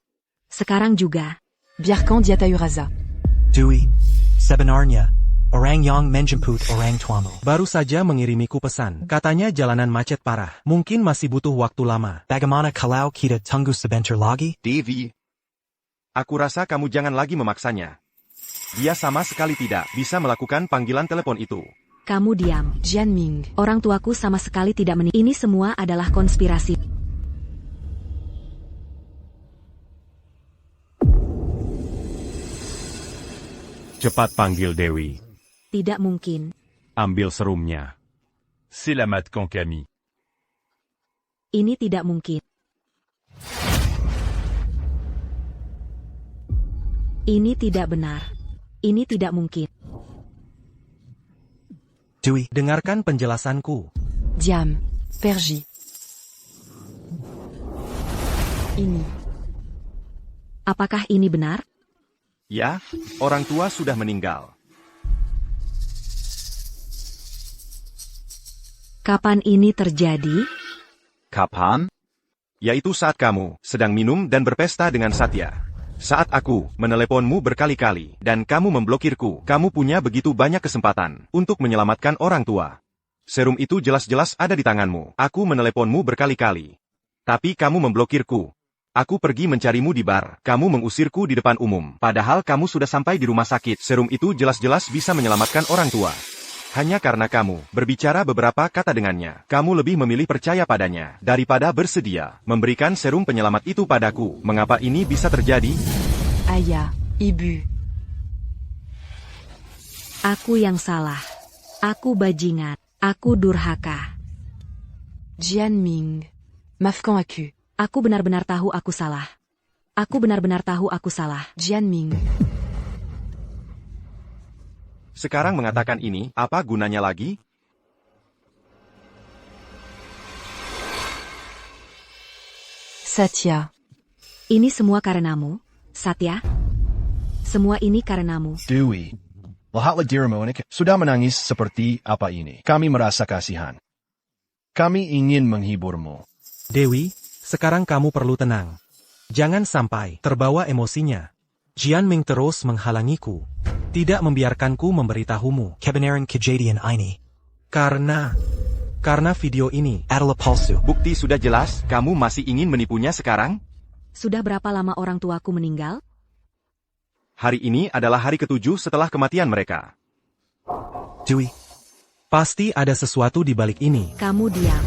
Sekarang juga. Biarkan dia Uraza. Dewey. Sebenarnya. Orang yang menjemput orang tuamu. Baru saja mengirimiku pesan. Katanya jalanan macet parah. Mungkin masih butuh waktu lama. Bagaimana kalau kita tunggu sebentar lagi? Devi. Aku rasa kamu jangan lagi memaksanya. Dia sama sekali tidak bisa melakukan panggilan telepon itu. Kamu diam. Jianming. Orang tuaku sama sekali tidak Ini semua adalah konspirasi. Cepat panggil Dewi. Tidak mungkin. Ambil serumnya. C'est la mat Kankami. Ini tidak mungkin. Ini tidak benar. Ini tidak mungkin. Dewey, dengarkan penjelasanku. Diam. Pergi. Ini. Apakah ini benar? Ya, orang tua sudah meninggal. Kapan ini terjadi? Kapan? Yaitu saat kamu sedang minum dan berpesta dengan Satya. Saat aku meneleponmu berkali-kali dan kamu memblokirku, kamu punya begitu banyak kesempatan untuk menyelamatkan orang tua. Serum itu jelas-jelas ada di tanganmu. Aku meneleponmu berkali-kali. Tapi kamu memblokirku. Aku pergi mencarimu di bar. Kamu mengusirku di depan umum. Padahal kamu sudah sampai di rumah sakit. Serum itu jelas-jelas bisa menyelamatkan orang tua. Hanya karena kamu berbicara beberapa kata dengannya, kamu lebih memilih percaya padanya daripada bersedia memberikan serum penyelamat itu padaku. Mengapa ini bisa terjadi? Ayah, Ibu. Aku yang salah. Aku bajingan. Aku durhaka. Jianming. Maafkan aku. Aku benar-benar tahu aku salah. Aku benar-benar tahu aku salah. Jianming. Sekarang mengatakan ini, apa gunanya lagi? Satya. Ini semua karenamu, Satya. Semua ini karenamu. Dewi. Lahatlah dirimu ini sudah menangis seperti apa ini. Kami merasa kasihan. Kami ingin menghiburmu. Dewi, sekarang kamu perlu tenang. Jangan sampai terbawa emosinya. Jianming terus menghalangiku. Tidak membiarkanku memberitahumu. Kebenaran kejadian ini. Karena video ini adalah palsu. Bukti sudah jelas, kamu masih ingin menipunya sekarang? Sudah berapa lama orang tuaku meninggal? Hari ini adalah hari ke-7 setelah kematian mereka. Dewi, pasti ada sesuatu di balik ini. Kamu diam.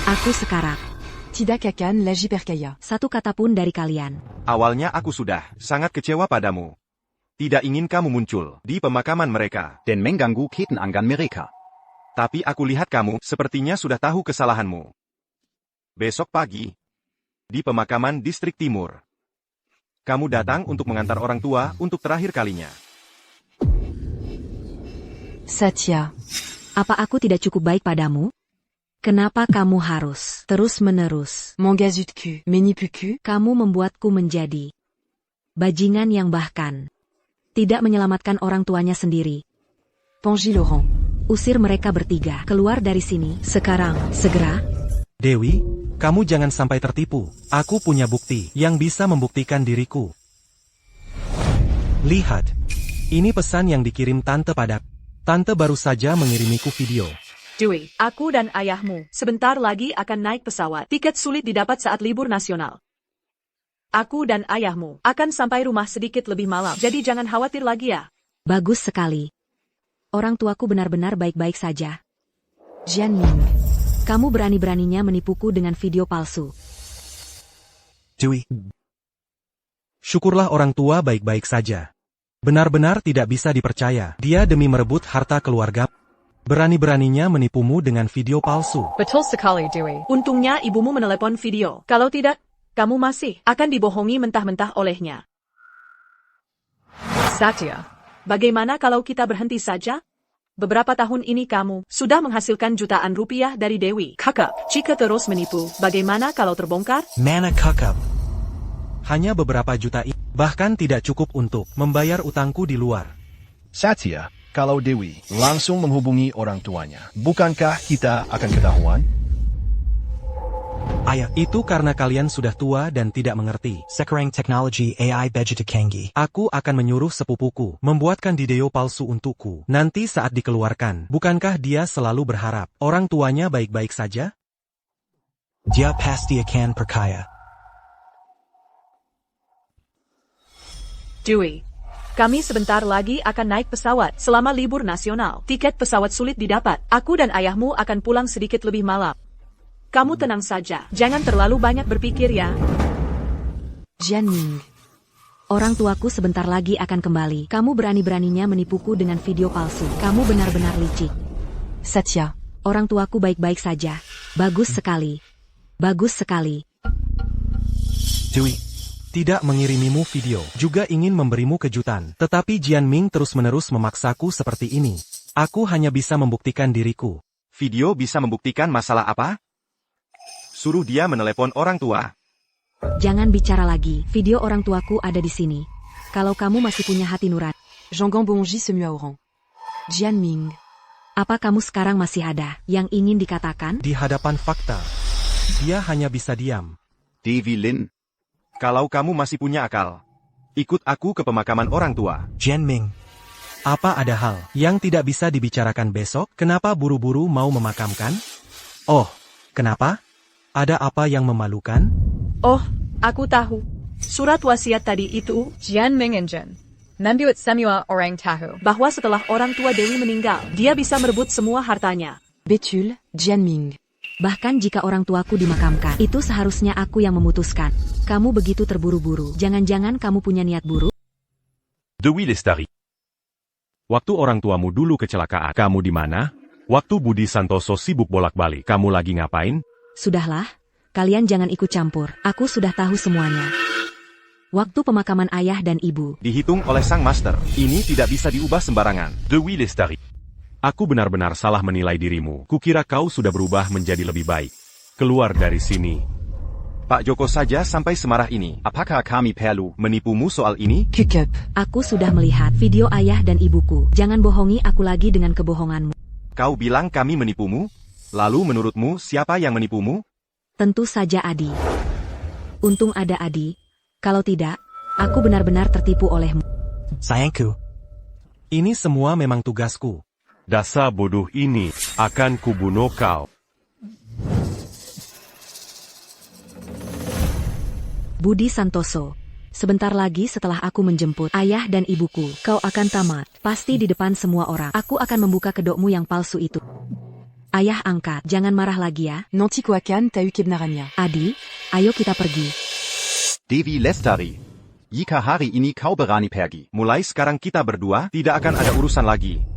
Aku sekarat. Tidak akan lagi percaya. Satu kata pun dari kalian. Awalnya aku sudah sangat kecewa padamu. Tidak ingin kamu muncul di pemakaman mereka. Dan mengganggu Ketenangan mereka. Tapi aku lihat kamu sepertinya sudah tahu kesalahanmu. Besok pagi, di pemakaman distrik timur, kamu datang untuk mengantar orang tua untuk terakhir kalinya. Satya. Apa aku tidak cukup baik padamu? Kenapa kamu harus terus-menerus Mengazutku, menipuku? Kamu membuatku menjadi bajingan yang bahkan tidak menyelamatkan orang tuanya sendiri. Panji Laurent. Usir mereka bertiga keluar dari sini. Sekarang, segera. Dewi, kamu jangan sampai tertipu. Aku punya bukti yang bisa membuktikan diriku. Lihat. Ini pesan yang dikirim Tante pada. Tante baru saja mengirimiku video. Dewi, aku dan ayahmu sebentar lagi akan naik pesawat. Tiket sulit didapat saat libur nasional. Aku dan ayahmu akan sampai rumah sedikit lebih malam, jadi jangan khawatir lagi ya. Bagus sekali. Orang tuaku benar-benar baik-baik saja. Jianming. Kamu berani-beraninya menipuku dengan video palsu. Dewi. Syukurlah orang tua baik-baik saja. Benar-benar tidak bisa dipercaya. Dia demi merebut harta keluarga. Berani-beraninya menipumu dengan video palsu. Betul sekali, Dewi. Untungnya ibumu menelepon video. Kalau tidak, kamu masih akan dibohongi mentah-mentah olehnya. Satya. Bagaimana kalau kita berhenti saja? Beberapa tahun ini kamu sudah menghasilkan jutaan rupiah dari Dewi. Kakak, jika terus menipu, bagaimana kalau terbongkar? Mana kakak? Hanya beberapa juta ini, bahkan tidak cukup untuk membayar utangku di luar. Satya, kalau Dewi langsung menghubungi orang tuanya, bukankah kita akan ketahuan? Ayah, itu karena kalian sudah tua dan tidak mengerti. Sekarang teknologi AI begitu canggih. Aku akan menyuruh sepupuku membuatkan video palsu untukku. Nanti saat dikeluarkan, bukankah dia selalu berharap orang tuanya baik-baik saja? Dia pasti akan percaya. Dewey, kami sebentar lagi akan naik pesawat selama libur nasional. Tiket pesawat sulit didapat. Aku dan ayahmu akan pulang sedikit lebih malam. Kamu tenang saja, jangan terlalu banyak berpikir ya. Jianming. Orang tuaku sebentar lagi akan kembali. Kamu berani-beraninya menipuku dengan video palsu. Kamu benar-benar licik. Satya. Orang tuaku baik-baik saja. Bagus sekali. Bagus sekali. Dewi tidak mengirimimu video, juga ingin memberimu kejutan. Tetapi Jianming terus-menerus memaksaku seperti ini. Aku hanya bisa membuktikan diriku. Video bisa membuktikan masalah apa? Suruh dia menelepon orang tua. Jangan bicara lagi. Video orang tuaku ada di sini. Kalau kamu masih punya hati nurani. Jean Gambonji se mue au rang. Jianming. Apa kamu sekarang masih ada yang ingin dikatakan? Di hadapan fakta, dia hanya bisa diam. Devi Lin, kalau kamu masih punya akal, ikut aku ke pemakaman orang tua. Jianming. Apa ada hal yang tidak bisa dibicarakan besok? Kenapa buru-buru mau memakamkan? Oh, kenapa? Ada apa yang memalukan? Oh, aku tahu. Surat wasiat tadi itu, Jianming Injun. Membuat semua orang tahu bahwa setelah orang tua Dewi meninggal, dia bisa merebut semua hartanya. Betul, Jianming. Bahkan jika orang tuaku dimakamkan, itu seharusnya aku yang memutuskan. Kamu begitu terburu-buru. Jangan-jangan kamu punya niat buruk? Dewi Lestari. Waktu orang tuamu dulu kecelakaan, kamu di mana? Waktu Budi Santoso sibuk bolak-balik, kamu lagi ngapain? Sudahlah, kalian jangan ikut campur. Aku sudah tahu semuanya. Waktu pemakaman ayah dan ibu. Dihitung oleh sang master. Ini tidak bisa diubah sembarangan. Dewi Lestari. Aku benar-benar salah menilai dirimu. Kukira kau sudah berubah menjadi lebih baik. Keluar dari sini. Pak Joko saja sampai semarah ini. Apakah kami perlu menipumu soal ini? Kekup. Aku sudah melihat video ayah dan ibuku. Jangan bohongi aku lagi dengan kebohonganmu. Kau bilang kami menipumu? Lalu menurutmu siapa yang menipumu? Tentu saja Adi. Untung ada Adi. Kalau tidak, aku benar-benar tertipu olehmu. Sayangku. Ini semua memang tugasku. Dasar bodoh ini, akan kubunuh kau. Budi Santoso. Sebentar lagi setelah aku menjemput ayah dan ibuku, kau akan tamat. Pasti di depan semua orang. Aku akan membuka kedokmu yang palsu itu. Ayah angkat, jangan marah lagi ya. Nanti ku akan tahu kebenarannya. Adi, ayo kita pergi. Devi Lestari. Jika hari ini kau berani pergi, Mulai sekarang kita berdua tidak akan ada urusan lagi.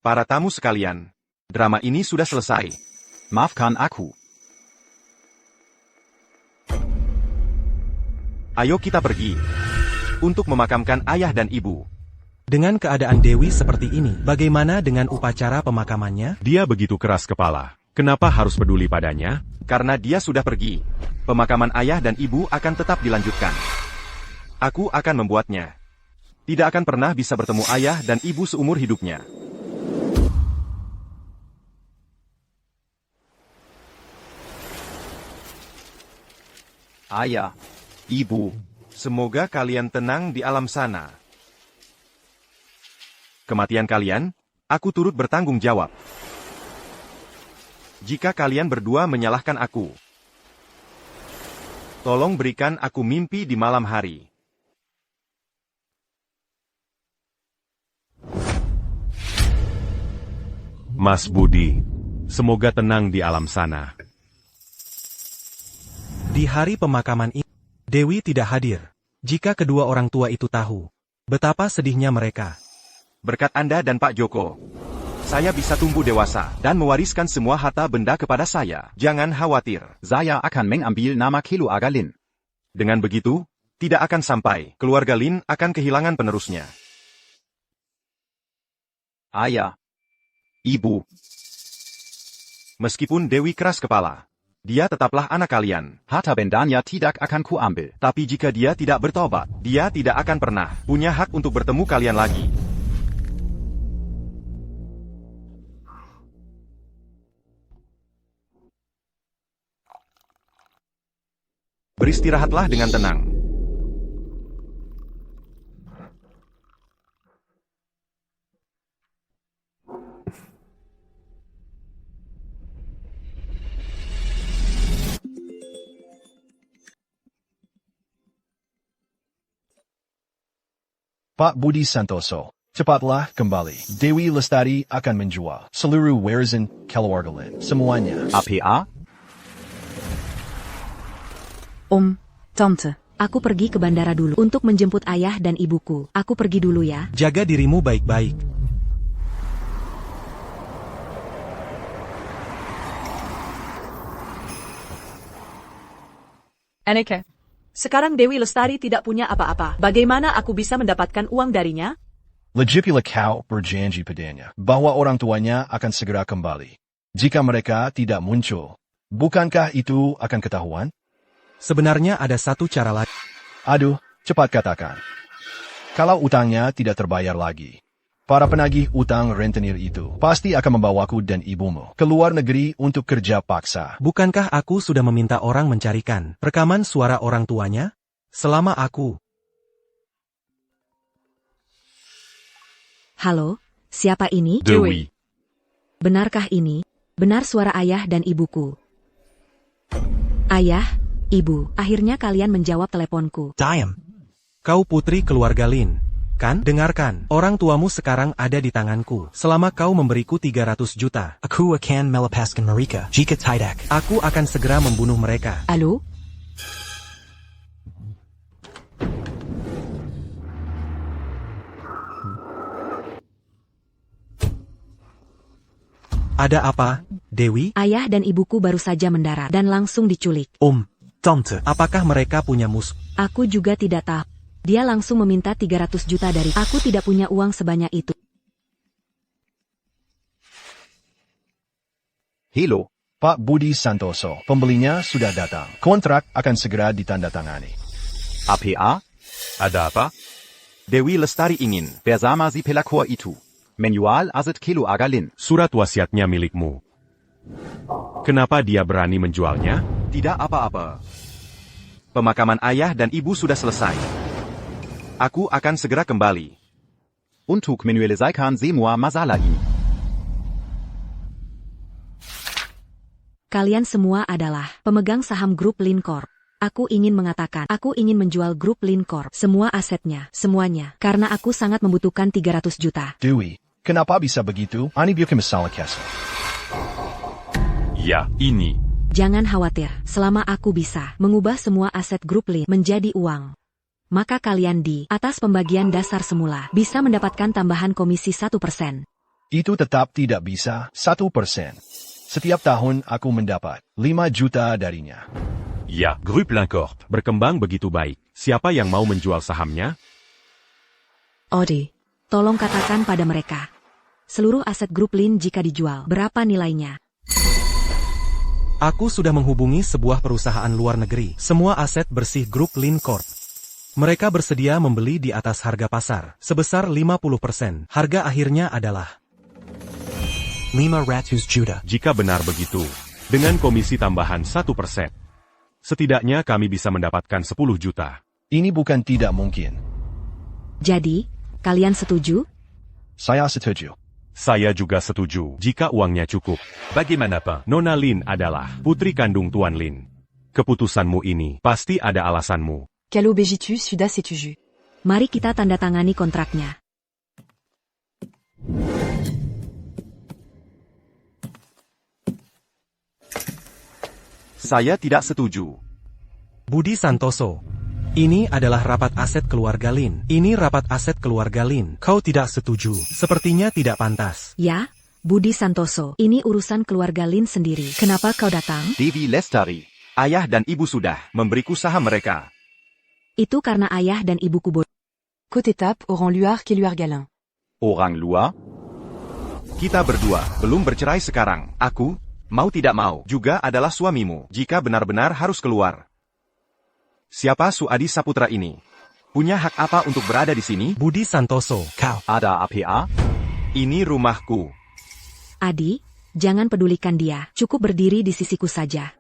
Para tamu sekalian, drama ini sudah selesai. maafkan aku. Ayo kita pergi. Untuk memakamkan ayah dan ibu. Dengan keadaan Dewi seperti ini, bagaimana dengan upacara pemakamannya? Dia begitu keras kepala. Kenapa harus peduli padanya? Karena dia sudah pergi. Pemakaman ayah dan ibu akan tetap dilanjutkan. Aku akan membuatnya. Tidak akan pernah bisa bertemu ayah dan ibu seumur hidupnya. Ayah, ibu, semoga kalian tenang di alam sana. Kematian kalian, aku turut bertanggung jawab. Jika kalian berdua menyalahkan aku, tolong berikan aku mimpi di malam hari. Mas Budi, semoga tenang di alam sana. Di hari pemakaman ini, Dewi tidak hadir. Jika kedua orang tua itu tahu, betapa sedihnya mereka. Berkat Anda dan Pak Joko, saya bisa tumbuh dewasa dan mewariskan semua harta benda kepada saya. Jangan khawatir. saya akan mengambil nama keluarga Lin. Dengan begitu, tidak akan sampai keluarga Lin akan kehilangan penerusnya. Ayah, ibu, Meskipun Dewi keras kepala, dia tetaplah anak kalian. Harta bendanya tidak akan kuambil. Tapi jika dia tidak bertobat, dia tidak akan pernah punya hak untuk bertemu kalian lagi. Beristirahatlah dengan tenang. Pak Budi Santoso, cepatlah kembali. Dewi Lestari akan menjual seluruh warisan keluarga Lin. Semuanya. APA? Tante. Aku pergi ke bandara dulu untuk menjemput ayah dan ibuku. Aku pergi dulu ya. Jaga dirimu baik-baik. Aneke. Sekarang Dewi Lestari tidak punya apa-apa. Bagaimana aku bisa mendapatkan uang darinya? Lagipula kau berjanji padanya bahwa orang tuanya akan segera kembali. Jika mereka tidak muncul, bukankah itu akan ketahuan? Sebenarnya ada satu cara lagi. Aduh, cepat katakan. Kalau utangnya tidak terbayar lagi, para penagih utang rentenir itu pasti akan membawaku dan ibumu ke luar negeri untuk kerja paksa. Bukankah aku sudah meminta orang mencarikan rekaman suara orang tuanya? Selama aku... Halo, siapa ini? Dewi. Benarkah ini? Benar suara ayah dan ibuku. Ayah, ibu, akhirnya kalian menjawab teleponku. Diam. Kau putri keluarga Lin. Kan? Dengarkan, orang tuamu sekarang ada di tanganku. Selama kau memberiku 300 juta. Aku akan melepaskan mereka jika tidak. Aku akan segera membunuh mereka. Halo? Ada apa, Dewi? Ayah dan ibuku baru saja mendarat dan langsung diculik. Tante. Apakah mereka punya musuh? Aku juga tidak tahu. Dia langsung meminta 300 juta dari aku. Tidak punya uang sebanyak itu. Halo, Pak Budi Santoso. Pembelinya sudah datang. Kontrak akan segera ditandatangani. APA? Ada apa? Dewi Lestari ingin Bersama si pelakor itu. Manual aset kilo agalin. Surat wasiatnya milikmu. Kenapa dia berani menjualnya? tidak apa-apa. Pemakaman ayah dan ibu sudah selesai. Aku akan segera kembali. Untuk menyelesaikan semua masalah ini. Kalian semua adalah pemegang saham grup Lin Corp. Aku ingin mengatakan, aku ingin menjual grup Lin Corp. Semua asetnya, semuanya. Karena aku sangat membutuhkan 300 juta. Dewi, kenapa bisa begitu? Ani biarkan masalah Castle. Ya, ini. Jangan khawatir, selama aku bisa mengubah semua aset grup Lin menjadi uang. Maka kalian di atas pembagian dasar semula bisa mendapatkan tambahan komisi 1%. Itu tetap tidak bisa, 1%. Setiap tahun aku mendapat 5 juta darinya. Ya, Grup Lin Corp. Berkembang begitu baik. Siapa yang mau menjual sahamnya? Odi, tolong katakan pada mereka. Seluruh aset grup Lin jika dijual, berapa nilainya? Aku sudah menghubungi sebuah perusahaan luar negeri. Semua aset bersih grup Lin Corp. Mereka bersedia membeli di atas harga pasar, sebesar 50%. Harga akhirnya adalah 500 juta. Jika benar begitu, dengan komisi tambahan 1%, setidaknya kami bisa mendapatkan 10 juta. Ini bukan tidak mungkin. Jadi, kalian setuju? Saya setuju. Saya juga setuju, jika uangnya cukup. Bagaimanapun, Nona Lin adalah putri kandung Tuan Lin. Keputusanmu ini pasti ada alasanmu. Calo begitu sudah setuju. Mari kita tanda tangani kontraknya. Saya tidak setuju. Budi Santoso. Ini adalah rapat aset keluarga Lin. Ini rapat aset keluarga Lin. Kau tidak setuju. Sepertinya tidak pantas. Ya, Budi Santoso. Ini urusan keluarga Lin sendiri. Kenapa kau datang? Dewi Lestari. Ayah dan ibu sudah memberiku saham mereka. Itu karena ayah dan ibuku bodoh. Côte étape, Oran Luar Keluar Galin. Orang luar? Kita berdua belum bercerai sekarang. Aku mau tidak mau, juga adalah suamimu, jika benar-benar harus keluar. Siapa Suadi Saputra ini? Punya hak apa untuk berada di sini? Budi Santoso. Kau. Ada APA? Ini rumahku. Adi, jangan pedulikan dia. Cukup berdiri di sisiku saja.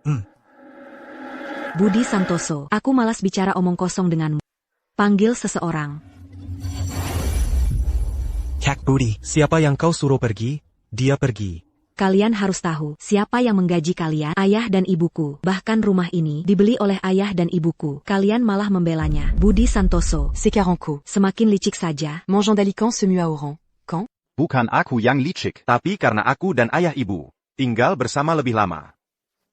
Budi Santoso, aku malas bicara omong kosong denganmu. Panggil seseorang. Kak Budi. Siapa yang kau suruh pergi, dia pergi. Kalian harus tahu, siapa yang menggaji kalian, ayah dan ibuku. Bahkan rumah ini dibeli oleh ayah dan ibuku. Kalian malah membelanya. Budi Santoso. C'est Caranco. Semakin licik saja. Mangeant d'Alicant se mue à Oran. Quand? Bukan aku yang licik. Tapi karena aku dan ayah ibu tinggal bersama lebih lama.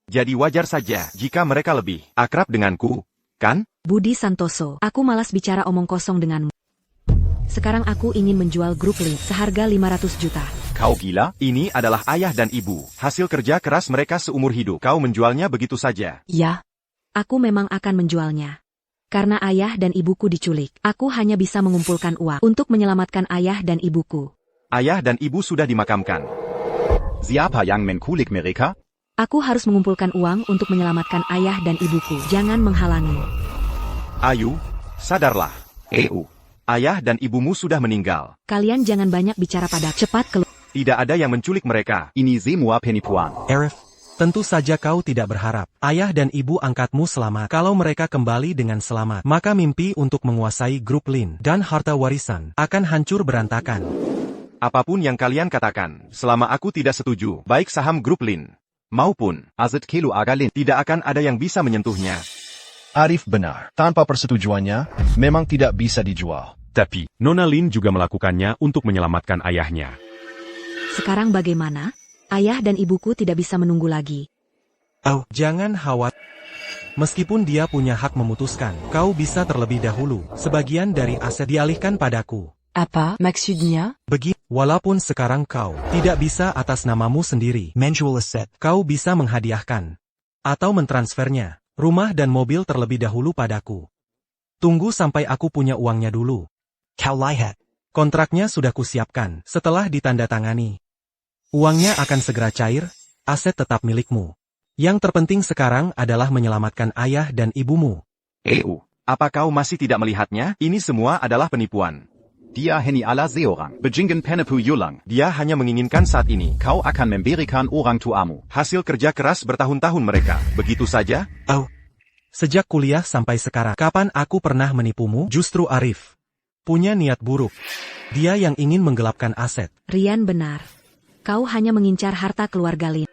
Jadi wajar saja jika mereka lebih akrab denganku, kan? Budi Santoso, aku malas bicara omong kosong denganmu. Sekarang aku ingin menjual grup Lin seharga 500 juta. Kau gila? Ini adalah ayah dan ibu. Hasil kerja keras mereka seumur hidup. Kau menjualnya begitu saja. Ya. Aku memang akan menjualnya. Karena ayah dan ibuku diculik, aku hanya bisa mengumpulkan uang untuk menyelamatkan ayah dan ibuku. Ayah dan ibu sudah dimakamkan. Siapa yang menculik mereka? Aku harus mengumpulkan uang untuk menyelamatkan ayah dan ibuku. Jangan menghalangi. Ayu, sadarlah. EU. Ayah dan ibumu sudah meninggal. Kalian jangan banyak bicara pada cepat keluar. Tidak ada yang menculik mereka. Ini semua penipuan. Arif, tentu saja kau tidak berharap ayah dan ibu angkatmu selamat. Kalau mereka kembali dengan selamat, maka mimpi untuk menguasai grup Lin dan harta warisan akan hancur berantakan. Apapun yang kalian katakan, selama aku tidak setuju, baik saham grup Lin maupun Azet Kelu Agalin, tidak akan ada yang bisa menyentuhnya. Arif benar. Tanpa persetujuannya, memang tidak bisa dijual. Tapi, Nona Lin juga melakukannya untuk menyelamatkan ayahnya. Sekarang bagaimana? Ayah dan ibuku tidak bisa menunggu lagi. Oh, jangan khawatir. Meskipun dia punya hak memutuskan, kau bisa terlebih dahulu. Sebagian dari aset dialihkan padaku. Apa? Maksudnya? Walaupun sekarang kau tidak bisa atas namamu sendiri, Menjual aset. kau bisa menghadiahkan atau mentransfernya rumah dan mobil terlebih dahulu padaku. Tunggu sampai aku punya uangnya dulu. Kau lihat. Kontraknya sudah kusiapkan. Setelah ditandatangani, uangnya akan segera cair, aset tetap milikmu. Yang terpenting sekarang adalah menyelamatkan ayah dan ibumu. EU, apa kau masih tidak melihatnya? Ini semua adalah penipuan. Dia hanya ala seorang. Bejingen penepu yulang. Dia hanya menginginkan saat ini. Kau akan memberikan orang tuamu. Hasil kerja keras bertahun-tahun mereka. Begitu saja? Oh. Sejak kuliah sampai sekarang, kapan aku pernah menipumu? Justru Arif punya niat buruk. Dia yang ingin menggelapkan aset. Rian benar. Kau hanya mengincar harta keluarga Lin.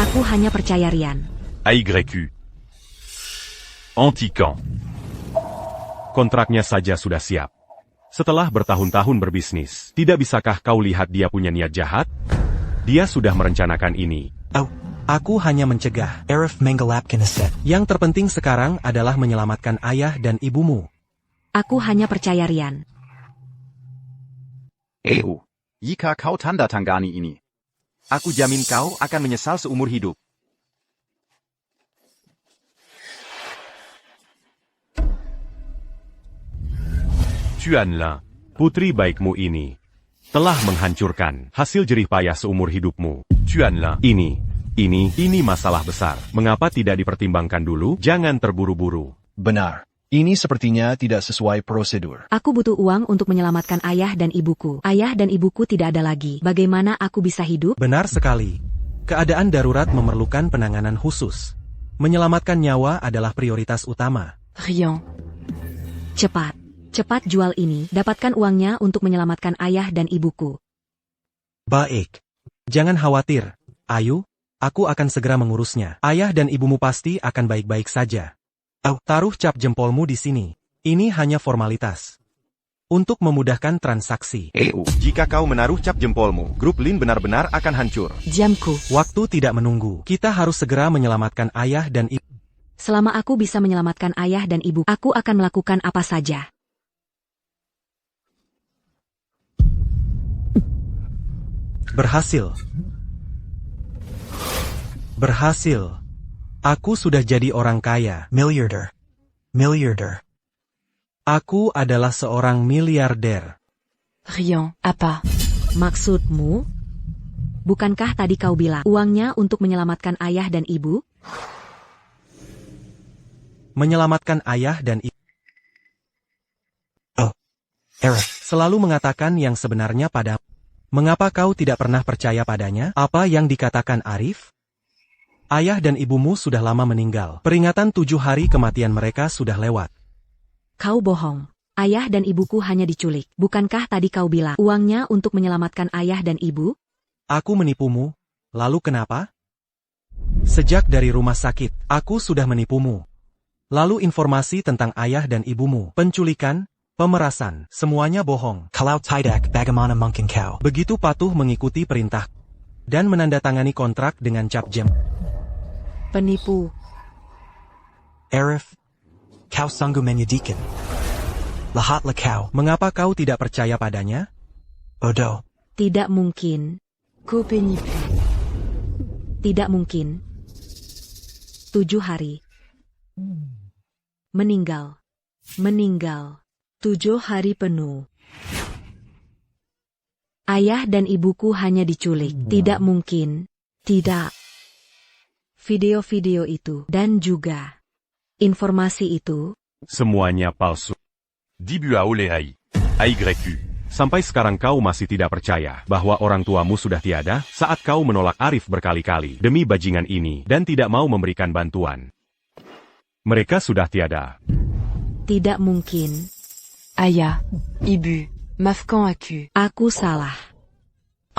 Aku hanya percaya Rian. AYQ. Antican. Kontraknya saja sudah siap. Setelah bertahun-tahun berbisnis, tidak bisakah kau lihat dia punya niat jahat? Dia sudah merencanakan ini. Oh, aku hanya mencegah. Arif menggelapkan aset. Yang terpenting sekarang adalah menyelamatkan ayah dan ibumu. Aku hanya percaya Rian. EU. Jika kau tanda tangani ini, aku jamin kau akan menyesal seumur hidup. Xuanlin. Putri baikmu ini telah menghancurkan hasil jerih payah seumur hidupmu. Xuanlin. Ini masalah besar. Mengapa tidak dipertimbangkan dulu? Jangan terburu-buru. Benar. Ini sepertinya tidak sesuai prosedur. Aku butuh uang untuk menyelamatkan ayah dan ibuku. Ayah dan ibuku tidak ada lagi. Bagaimana aku bisa hidup? Benar sekali. Keadaan darurat memerlukan penanganan khusus. Menyelamatkan nyawa adalah prioritas utama. Rian. Cepat jual ini. Dapatkan uangnya untuk menyelamatkan ayah dan ibuku. Baik. Jangan khawatir, Ayu. Aku akan segera mengurusnya. Ayah dan ibumu pasti akan baik-baik saja. Oh, taruh cap jempolmu di sini. Ini hanya formalitas. Untuk memudahkan transaksi. EU, jika kau menaruh cap jempolmu, grup Lin benar-benar akan hancur. Diamku. Waktu tidak menunggu. Kita harus segera menyelamatkan ayah dan ibu. Selama aku bisa menyelamatkan ayah dan ibu, aku akan melakukan apa saja. Berhasil. Aku sudah jadi orang kaya. Miliarder. Aku adalah seorang miliarder. Rian. Apa? Maksudmu? Bukankah tadi kau bilang uangnya untuk menyelamatkan ayah dan ibu? Menyelamatkan ayah dan ibu. Arif. Selalu mengatakan yang sebenarnya padamu. Mengapa kau tidak pernah percaya padanya? Apa yang dikatakan Arif? Ayah dan ibumu sudah lama meninggal. Peringatan 7 hari kematian mereka sudah lewat. Kau bohong. Ayah dan ibuku hanya diculik. Bukankah tadi kau bilang uangnya untuk menyelamatkan ayah dan ibu? Aku menipumu. Lalu kenapa? Sejak dari rumah sakit, aku sudah menipumu. Lalu informasi tentang ayah dan ibumu, penculikan, pemerasan, semuanya bohong. Kalau tidak bagaimana mungkin kau? Begitu patuh mengikuti perintah dan menandatangani kontrak dengan cap jam. Penipu. Arif, kau sungguh menyedihkan. Lahatlah kau. Mengapa kau tidak percaya padanya? Bodoh. Tidak mungkin. Kau penipu. Tidak mungkin. 7 hari. Meninggal. Meninggal. 7 hari penuh. Ayah dan ibuku hanya diculik. Tidak mungkin. Tidak. Video-video itu dan juga informasi itu. Semuanya palsu. Dibu a Oleai. AYU. Sampai sekarang kau masih tidak percaya bahwa orang tuamu sudah tiada saat kau menolak Arif berkali-kali demi bajingan ini dan tidak mau memberikan bantuan. Mereka sudah tiada. Tidak mungkin. Ayah, ibu, maafkan aku. Aku salah.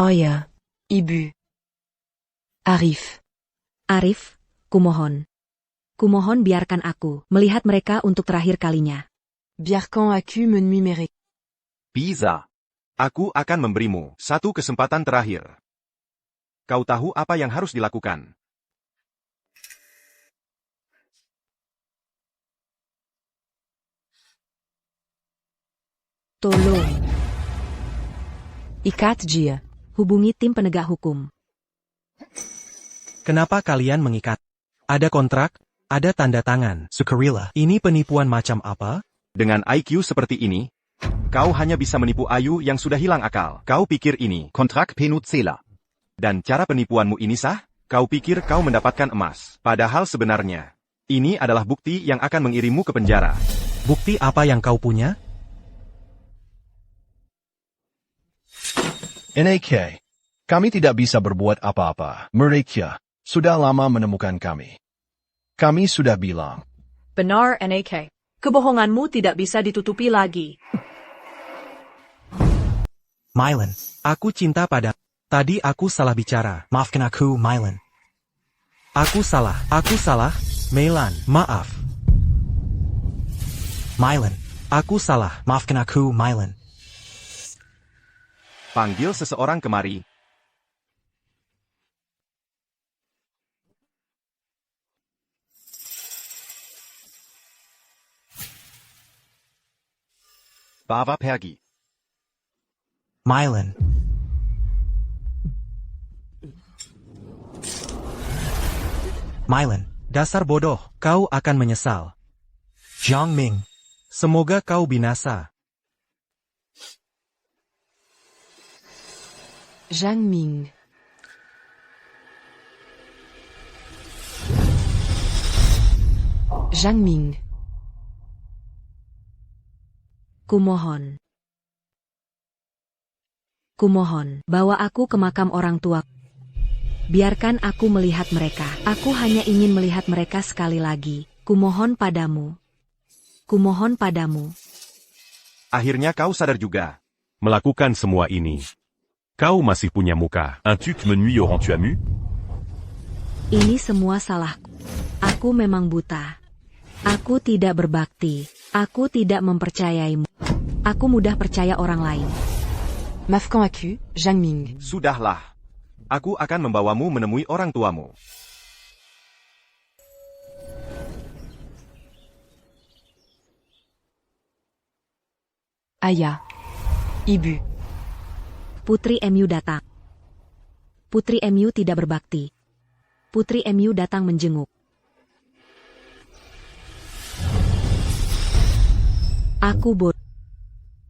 Ayah, ibu. Arif. Arif, kumohon. Kumohon biarkan aku melihat mereka untuk terakhir kalinya. Biarkan aku menumérer. Bisa. Aku akan memberimu satu kesempatan terakhir. Kau tahu apa yang harus dilakukan. Tolong. Ikat dia. Hubungi tim penegak hukum. Kenapa kalian mengikat? Ada kontrak, ada tanda tangan. Sukarela. Ini penipuan macam apa? Dengan IQ seperti ini, kau hanya bisa menipu Ayu yang sudah hilang akal. Kau pikir ini kontrak Penuzela. Dan cara penipuanmu ini sah? Kau pikir kau mendapatkan emas. Padahal sebenarnya, ini adalah bukti yang akan mengirimmu ke penjara. Bukti apa yang kau punya? NAK. Kami tidak bisa berbuat apa-apa. Mereka sudah lama menemukan kami. Kami sudah bilang. Benar, NAK. Kebohonganmu tidak bisa ditutupi lagi. Mylan. Aku cinta pada. Tadi aku salah bicara. Maafkan aku, Mylan. Aku salah. Meylan, maaf. Mylan. Aku salah. Maafkan aku, Mylan. Panggil seseorang kemari. Bawa pergi. Mylan. Mylan. Dasar bodoh, kau akan menyesal. Jiang Ming. Semoga kau binasa. Zhang Ming. Zhang Ming. Kumohon. Kumohon, bawa aku ke makam orang tua. Biarkan aku melihat mereka. Aku hanya ingin melihat mereka sekali lagi. Kumohon padamu. Kumohon padamu. Akhirnya kau sadar juga. Melakukan semua ini. Kau masih punya muka. Un tuc me nuit au rang tu as mu? Ini semua salahku. Aku memang buta. Aku tidak berbakti. Aku tidak mempercayaimu. Aku mudah percaya orang lain. Maafkan aku, Zhang Ming. Sudahlah. Aku akan membawamu menemui orang tuamu. Ayah. Ibu. Putri MU datang. Putri MU tidak berbakti. Putri MU datang menjenguk. Aku bodoh.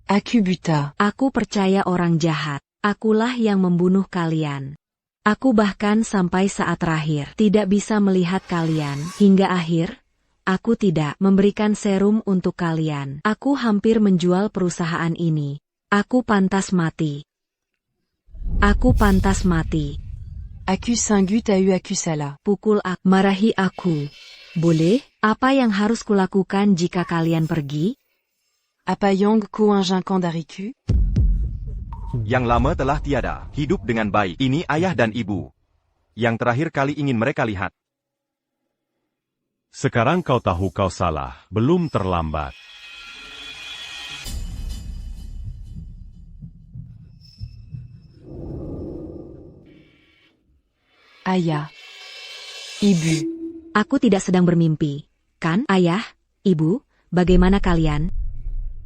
Aku buta. Aku percaya orang jahat. Akulah yang membunuh kalian. Aku bahkan sampai saat terakhir tidak bisa melihat kalian. Hingga akhir, aku tidak memberikan serum untuk kalian. Aku hampir menjual perusahaan ini. Aku pantas mati. Aku pantas mati. Aku Singu t'a eu aku salah. Pukul aku, marahi aku. Boleh? Apa yang harus kulakukan jika kalian pergi? Apa yang ku injinkan dariku? Yang lama telah tiada, hidup dengan baik. Ini ayah dan ibu. Yang terakhir kali ingin mereka lihat. Sekarang kau tahu kau salah, belum terlambat. Ayah. Ibu. Aku tidak sedang bermimpi. Kan, ayah, ibu, bagaimana kalian?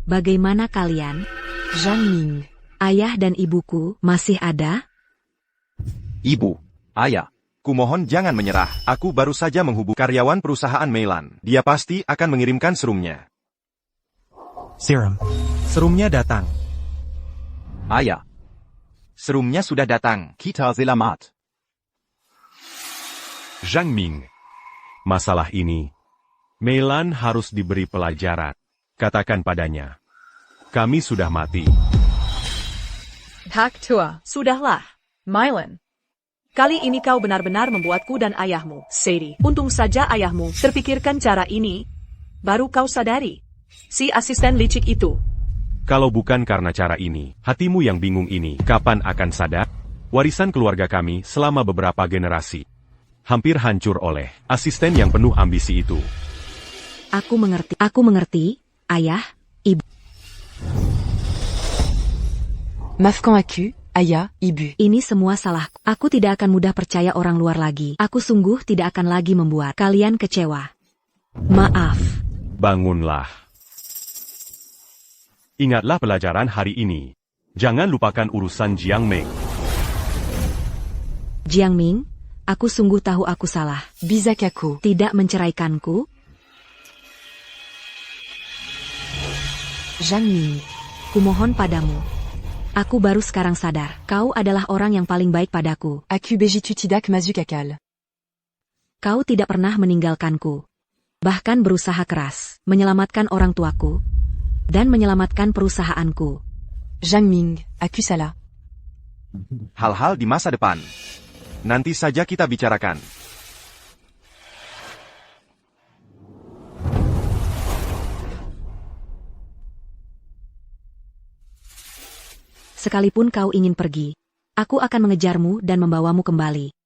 Bagaimana kalian? Zhang Ming. Ayah dan ibuku masih ada? Ibu, ayah, kumohon jangan menyerah. Aku baru saja menghubungi karyawan perusahaan Meilan. Dia pasti akan mengirimkan serumnya. Serum. Serumnya datang. Ayah, serumnya sudah datang. Kita selamat. Zhang Ming. Masalah ini, Meilan harus diberi pelajaran. Katakan padanya, kami sudah mati. Hak tua. Sudahlah, Meilan. Kali ini kau benar-benar membuatku dan ayahmu sedih. Untung saja ayahmu terpikirkan cara ini. Baru kau sadari. Si asisten licik itu. Kalau bukan karena cara ini, hatimu yang bingung ini, kapan akan sadar? Warisan keluarga kami selama beberapa generasi hampir hancur oleh asisten yang penuh ambisi itu. Aku mengerti, ayah, ibu. Maafkan aku, ayah, ibu. Ini semua salahku. Aku tidak akan mudah percaya orang luar lagi. Aku sungguh tidak akan lagi membuat kalian kecewa. Maaf. Bangunlah. Ingatlah pelajaran hari ini. Jangan lupakan urusan Jiang Ming. Jiang Ming, aku sungguh tahu aku salah. Bizak aku. Tidak menceraikanku? Zhang Ming. Kumohon padamu. Aku baru sekarang sadar, kau adalah orang yang paling baik padaku. Aku begitu tidak masuk akal. Kau tidak pernah meninggalkanku. Bahkan berusaha keras, menyelamatkan orang tuaku, dan menyelamatkan perusahaanku. Zhang Ming, aku salah. Hal-hal di masa depan. Nanti saja kita bicarakan. Sekalipun kau ingin pergi, aku akan mengejarmu dan membawamu kembali.